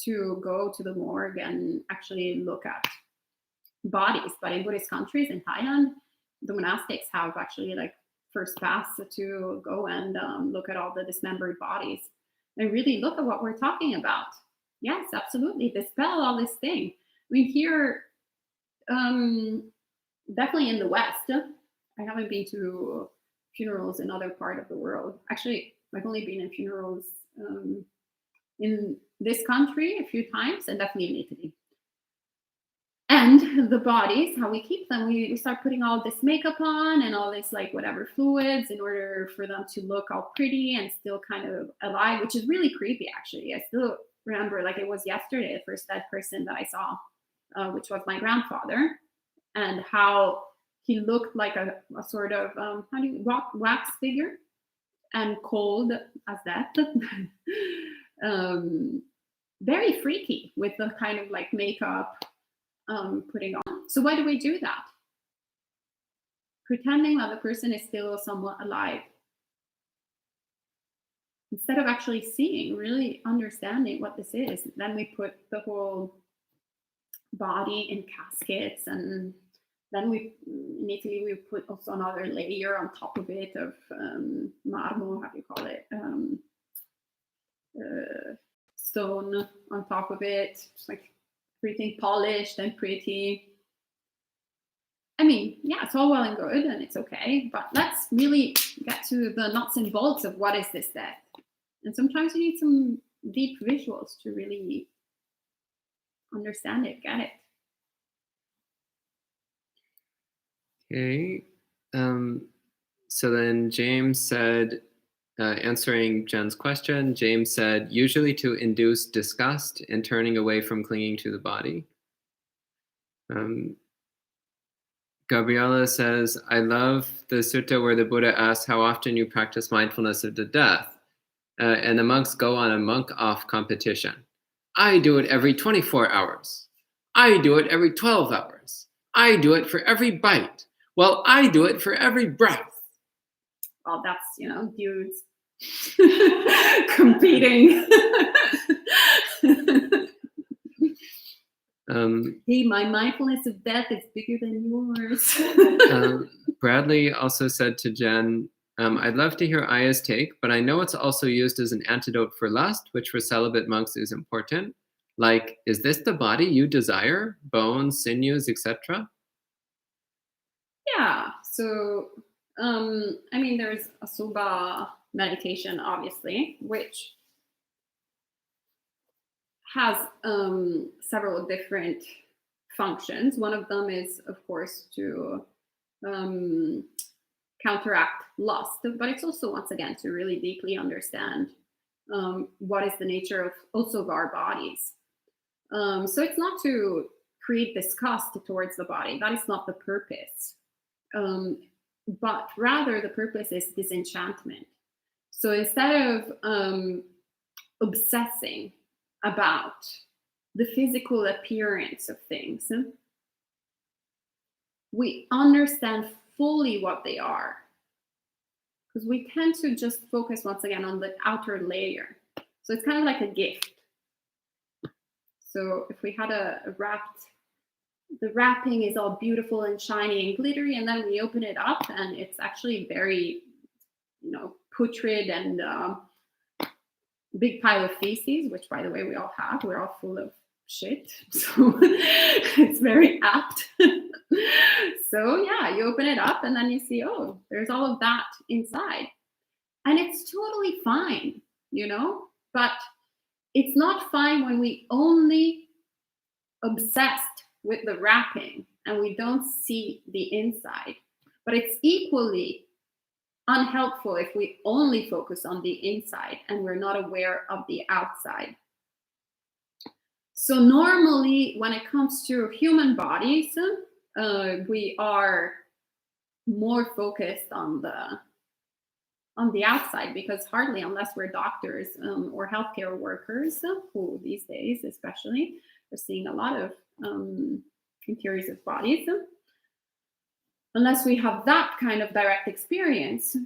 to go to the morgue and actually look at bodies. But in Buddhist countries, in Thailand, the monastics have actually like first pass to go and look at all the dismembered bodies and really look at what we're talking about. Yes, absolutely. Dispel all this thing. I mean, here, definitely in the West, I haven't been to funerals in other part of the world. Actually, I've only been in funerals in this country a few times, and definitely in Italy. And the bodies, how we keep them, we start putting all this makeup on and all this like whatever fluids in order for them to look all pretty and still kind of alive, which is really creepy actually. I still remember like it was yesterday, the first dead person that I saw, which was my grandfather, and how he looked like a sort of wax figure, and cold as death. Very freaky with the kind of like makeup putting on. So why do we do that? Pretending that the person is still somewhat alive, instead of actually seeing, really understanding what this is. Then we put the whole body in caskets, and then we immediately we put also another layer on top of it of marmo, how do you call it, stone on top of it, just like everything polished and pretty. I mean, yeah, it's all well and good and it's okay, but let's really get to the nuts and bolts of what is this death. And sometimes you need some deep visuals to really understand it, get it. Okay. So then James said, answering Jen's question, James said, usually to induce disgust and turning away from clinging to the body. Gabriella says, I love the sutta where the Buddha asks how often you practice mindfulness of the death. And the monks go on a monk-off competition. I do it every 24 hours. I do it every 12 hours. I do it for every bite. Well, I do it for every breath. Well, that's, dudes competing. Hey, my mindfulness of death is bigger than yours. Bradley also said to Jen, I'd love to hear Ayya's take, but I know it's also used as an antidote for lust, which for celibate monks is important. Like, is this the body you desire? Bones, sinews, etc.? Yeah. So, there's a Soba meditation, obviously, which has several different functions. One of them is, of course, to counteract lust, but it's also, once again, to really deeply understand what is the nature of also of our bodies. So it's not to create disgust towards the body. That is not the purpose. But rather the purpose is disenchantment. So instead of obsessing about the physical appearance of things, we understand fully what they are. Because we tend to just focus once again on the outer layer. So it's kind of like a gift. So if we had a wrapped, the wrapping is all beautiful and shiny and glittery, and then we open it up and it's actually very, putrid and big pile of feces, which, by the way, we all have. We're all full of shit. So it's very apt. So yeah, you open it up and then you see, oh, there's all of that inside. And it's totally fine, but it's not fine when we only obsessed with the wrapping and we don't see the inside. But it's equally unhelpful if we only focus on the inside and we're not aware of the outside. So normally when it comes to human bodies, we are more focused on the outside, because hardly, unless we're doctors or healthcare workers, who these days especially are seeing a lot of interiors of bodies, unless we have that kind of direct experience,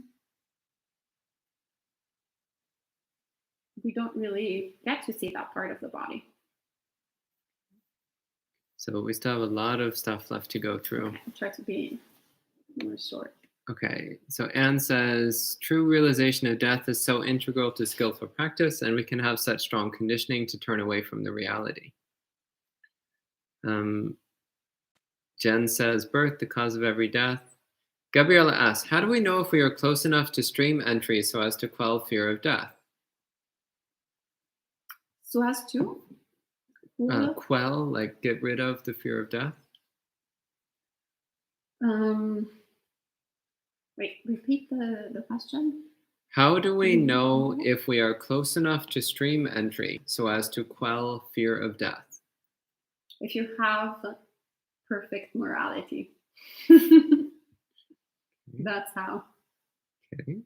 we don't really get to see that part of the body. So we still have a lot of stuff left to go through. Okay, I'll try to be more short. Okay, so Anne says, true realization of death is so integral to skillful practice, and we can have such strong conditioning to turn away from the reality. Jen says, birth, the cause of every death. Gabriella asks, how do we know if we are close enough to stream entry so as to quell fear of death? So as to? Quell, like get rid of the fear of death? Wait, repeat the question. How do we know if we are close enough to stream entry so as to quell fear of death? If you have perfect morality. That's how. Okay.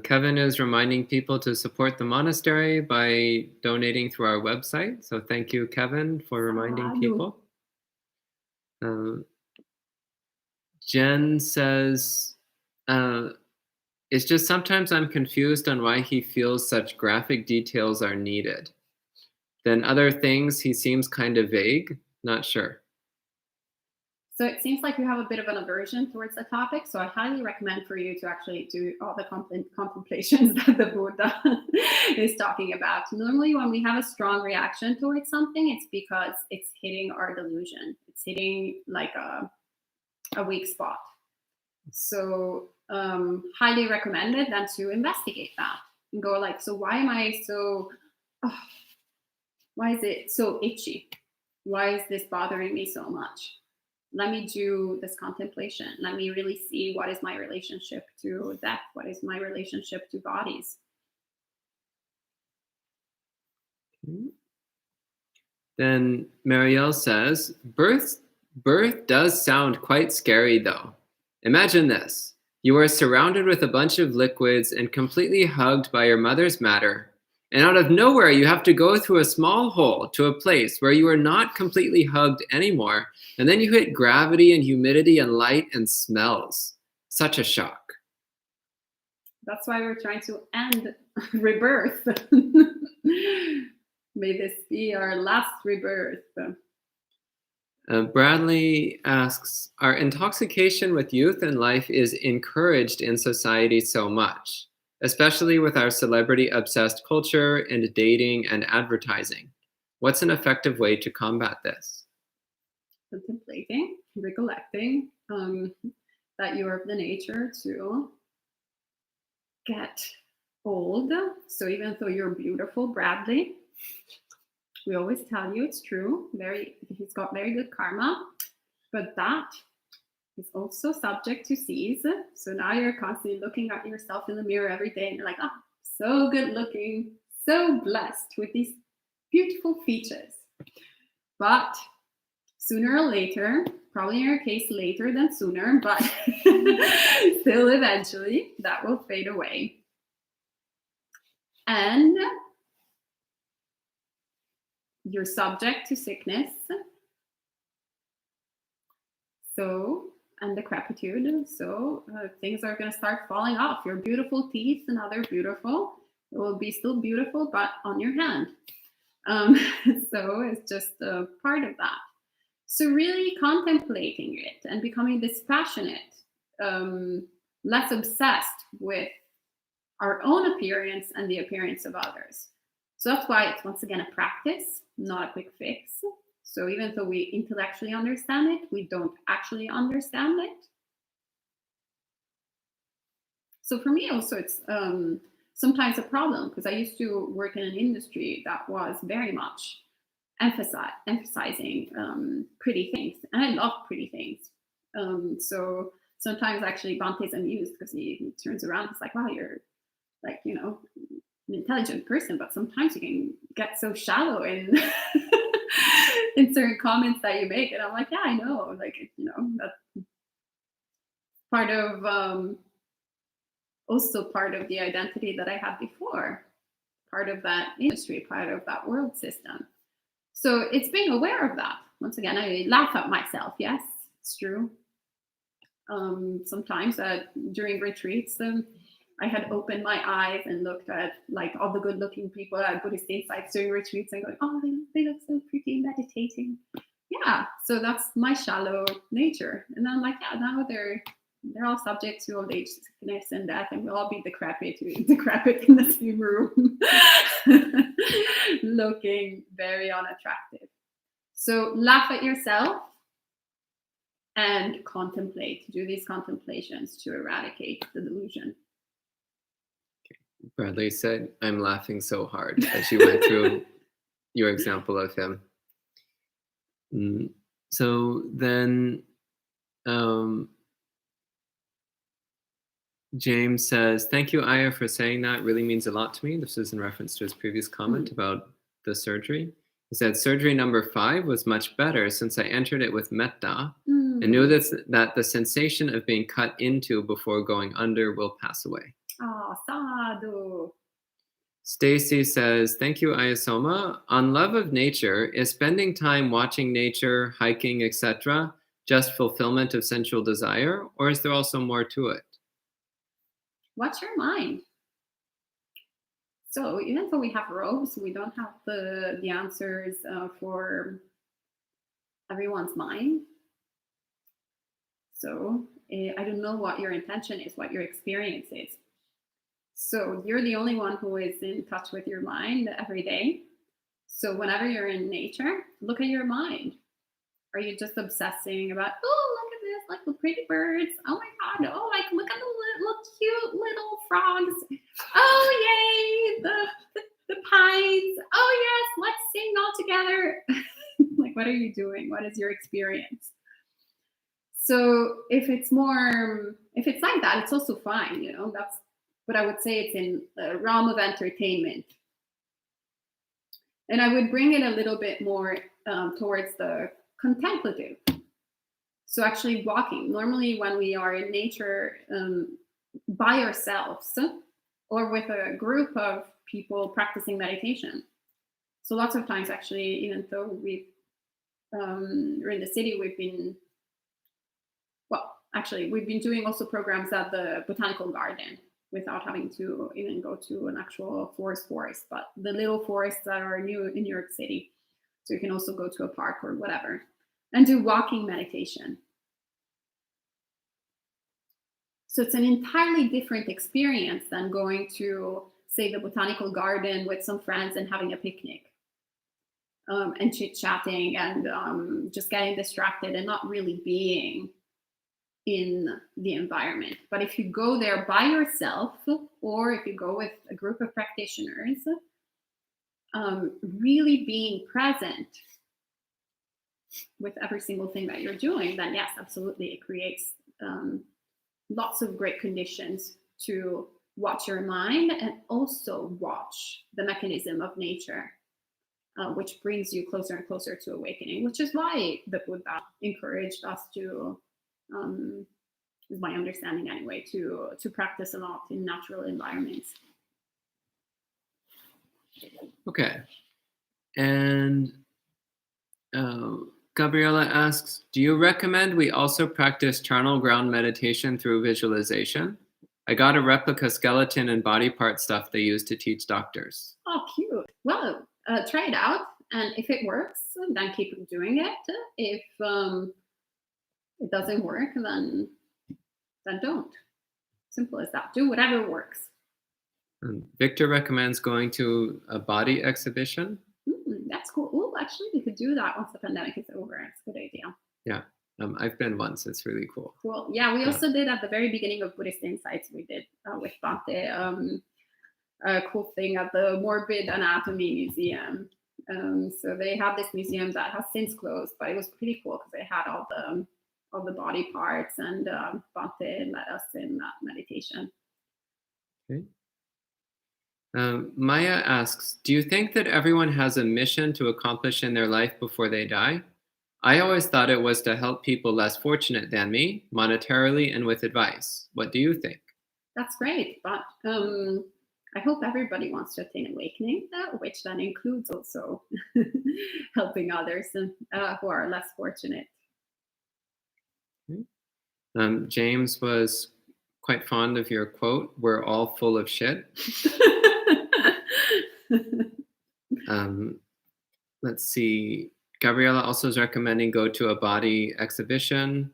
Kevin is reminding people to support the monastery by donating through our website. So thank you, Kevin, for reminding people. Jen says, it's just sometimes I'm confused on why he feels such graphic details are needed. Then other things, he seems kind of vague, not sure. So it seems like you have a bit of an aversion towards the topic. So I highly recommend for you to actually do all the contemplations that the Buddha is talking about. Normally, when we have a strong reaction towards something, it's because it's hitting our delusion. It's hitting like a a weak spot. So highly recommended then to investigate that and go like, so why am I so, why is it so itchy? Why is this bothering me so much? Let me do this contemplation. Let me really see what is my relationship to death. What is my relationship to bodies? Then Marielle says, birth does sound quite scary though. Imagine this. You are surrounded with a bunch of liquids and completely hugged by your mother's matter. And out of nowhere, you have to go through a small hole to a place where you are not completely hugged anymore. And then you hit gravity and humidity and light and smells. Such a shock. That's why we're trying to end rebirth. May this be our last rebirth. Bradley asks, our intoxication with youth and life is encouraged in society so much, especially with our celebrity-obsessed culture and dating and advertising. What's an effective way to combat this? Contemplating, recollecting that you are of the nature to get old. So even though you're beautiful, Bradley, we always tell you it's true. He's got very good karma, but that is also subject to seize. So now you're constantly looking at yourself in the mirror every day and you're like, oh, so good looking, so blessed with these beautiful features. But sooner or later, probably in your case later than sooner, but still eventually that will fade away. And you're subject to sickness. So, and decrepitude. So things are going to start falling off. Your beautiful teeth, and now they're beautiful. It will be still beautiful, but on your hand. So it's just a part of that. So really contemplating it and becoming dispassionate, less obsessed with our own appearance and the appearance of others. So that's why it's once again a practice, not a quick fix. So even though we intellectually understand it, we don't actually understand it. So for me also, it's sometimes a problem because I used to work in an industry that was very much emphasizing pretty things, and I love pretty things. So sometimes actually Bante's amused because he turns around, he's like, wow, you're like, you know, an intelligent person, but sometimes you can get so shallow in in certain comments that you make. And I'm like, yeah, I know, like, you know, that's part of also part of the identity that I had before, part of that industry, part of that world system. So it's being aware of that. Once again, I laugh at myself. Yes, it's true. Sometimes during retreats, I had opened my eyes and looked at like all the good-looking people at Buddhist insights during retreats and going, oh, they look so pretty meditating. Yeah, so that's my shallow nature. And I'm like, yeah, now they're all subject to old age, sickness, and death, and we'll all be decrepit in the same room, looking very unattractive. So laugh at yourself and contemplate. Do these contemplations to eradicate the delusion. Bradley said, I'm laughing so hard as you went through your example of him. So then James says, thank you, Ayyā, for saying that. Really means a lot to me. This is in reference to his previous comment about the surgery. He said, surgery number 5 was much better since I entered it with metta and knew that the sensation of being cut into before going under will pass away. Oh, sadhu. Stacy says, thank you, Ayyā Somā. On love of nature, is spending time watching nature, hiking, etc., just fulfillment of sensual desire, or is there also more to it? What's your mind? So even though we have robes, we don't have the answers for everyone's mind. So I don't know what your intention is, what your experience is. So you're the only one who is in touch with your mind every day. So whenever you're in nature, look at your mind. Are you just obsessing about, oh, look at like the pretty birds. Oh my God. Oh, like look at the little cute little frogs. Oh, yay. The pines. Oh, yes. Let's sing all together. Like, what are you doing? What is your experience? So if it's like that, it's also fine. That's what I would say. It's in the realm of entertainment. And I would bring it a little bit more towards the contemplative. So actually walking. Normally when we are in nature by ourselves or with a group of people practicing meditation. So lots of times actually, even though we're in the city, we've been doing also programs at the botanical garden without having to even go to an actual forest, but the little forests that are new in New York City. So you can also go to a park or whatever and do walking meditation. So it's an entirely different experience than going to, say, the botanical garden with some friends and having a picnic and chit-chatting and just getting distracted and not really being in the environment. But if you go there by yourself, or if you go with a group of practitioners, really being present with every single thing that you're doing, then yes, absolutely, it creates lots of great conditions to watch your mind and also watch the mechanism of nature, which brings you closer and closer to awakening, which is why the Buddha encouraged us to is my understanding anyway, to practice a lot in natural environments. Okay. And Gabriella asks, do you recommend we also practice charnel ground meditation through visualization? I got a replica skeleton and body part stuff they use to teach doctors. Oh, cute. Well, try it out. And if it works, then keep doing it. If it doesn't work, then don't. Simple as that. Do whatever works. And Victor recommends going to a body exhibition. That's cool. Oh, actually, we could do that once the pandemic is over. It's a good idea. Yeah, I've been once. It's really cool. Cool. Yeah, we also did at the very beginning of Buddhist Insights, we did with Bhante a cool thing at the Morbid Anatomy Museum. So they have this museum that has since closed, but it was pretty cool because they had all the body parts, and Bhante led us in that meditation. Okay. Maya asks, do you think that everyone has a mission to accomplish in their life before they die? I always thought it was to help people less fortunate than me, monetarily and with advice. What do you think? That's great, but I hope everybody wants to attain awakening, which then includes also helping others who are less fortunate. Okay. James was quite fond of your quote, "We're all full of shit." Let's see. Gabriella also is recommending go to a body exhibition.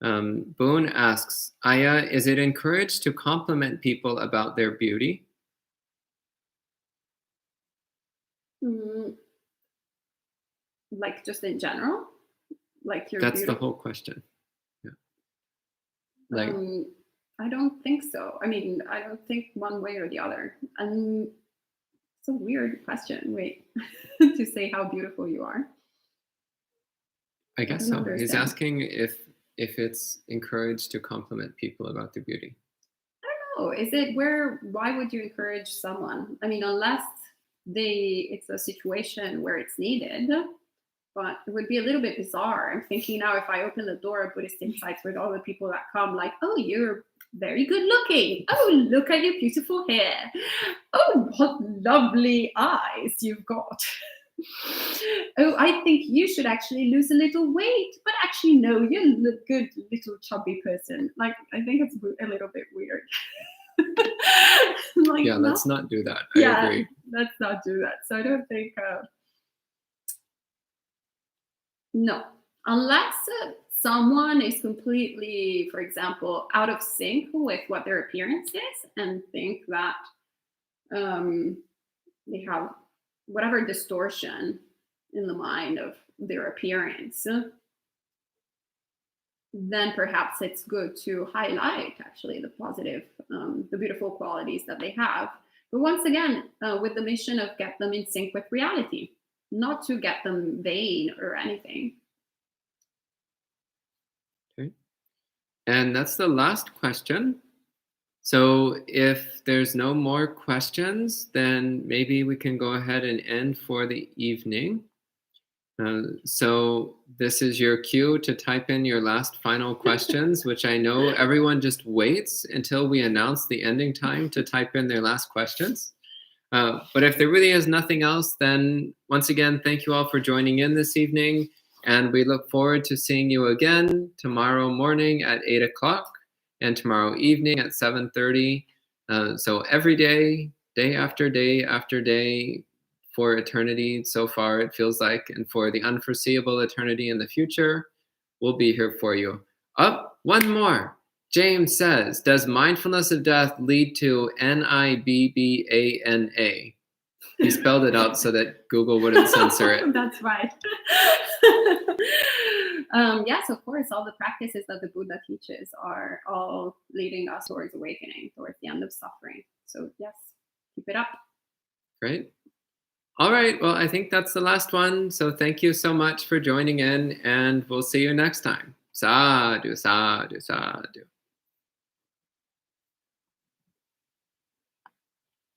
Boone asks, Ayyā, is it encouraged to compliment people about their beauty? Like just in general? Like you're That's beautiful? the whole question. Yeah. Like, I don't think so. I mean, I don't think one way or the other. It's a weird question. Wait, to say how beautiful you are. I guess so. He's asking if it's encouraged to compliment people about their beauty. I don't know. Why would you encourage someone? I mean, unless it's a situation where it's needed, but it would be a little bit bizarre. I'm thinking now, if I open the door of Buddhist Insights with all the people that come, like, oh, you're very good looking. Oh, look at your beautiful hair. Oh, what lovely eyes you've got. Oh, I think you should actually lose a little weight. But actually, no, you're a good little chubby person. Like, I think it's a little bit weird. Like, yeah, let's not do that. I agree. Let's not do that. So I don't think... no, unless someone is completely, for example, out of sync with what their appearance is and think that they have whatever distortion in the mind of their appearance, then perhaps it's good to highlight actually the positive, the beautiful qualities that they have. But once again, with the mission of get them in sync with reality, not to get them vain or anything. Okay. And that's the last question. So if there's no more questions, then maybe we can go ahead and end for the evening. So this is your cue to type in your last final questions, which I know everyone just waits until we announce the ending time to type in their last questions. But if there really is nothing else, then once again, thank you all for joining in this evening. And we look forward to seeing you again tomorrow morning at 8 o'clock and tomorrow evening at 7:30. So every day, day after day after day, for eternity so far, it feels like, and for the unforeseeable eternity in the future, we'll be here for you. One more. James says, does mindfulness of death lead to Nibbana? He spelled it out so that Google wouldn't censor it. That's right. Yes, of course, all the practices that the Buddha teaches are all leading us towards awakening, towards the end of suffering. So yes, keep it up. Great. All right, well, I think that's the last one. So thank you so much for joining in, and we'll see you next time. Sadhu, sadhu, sadhu.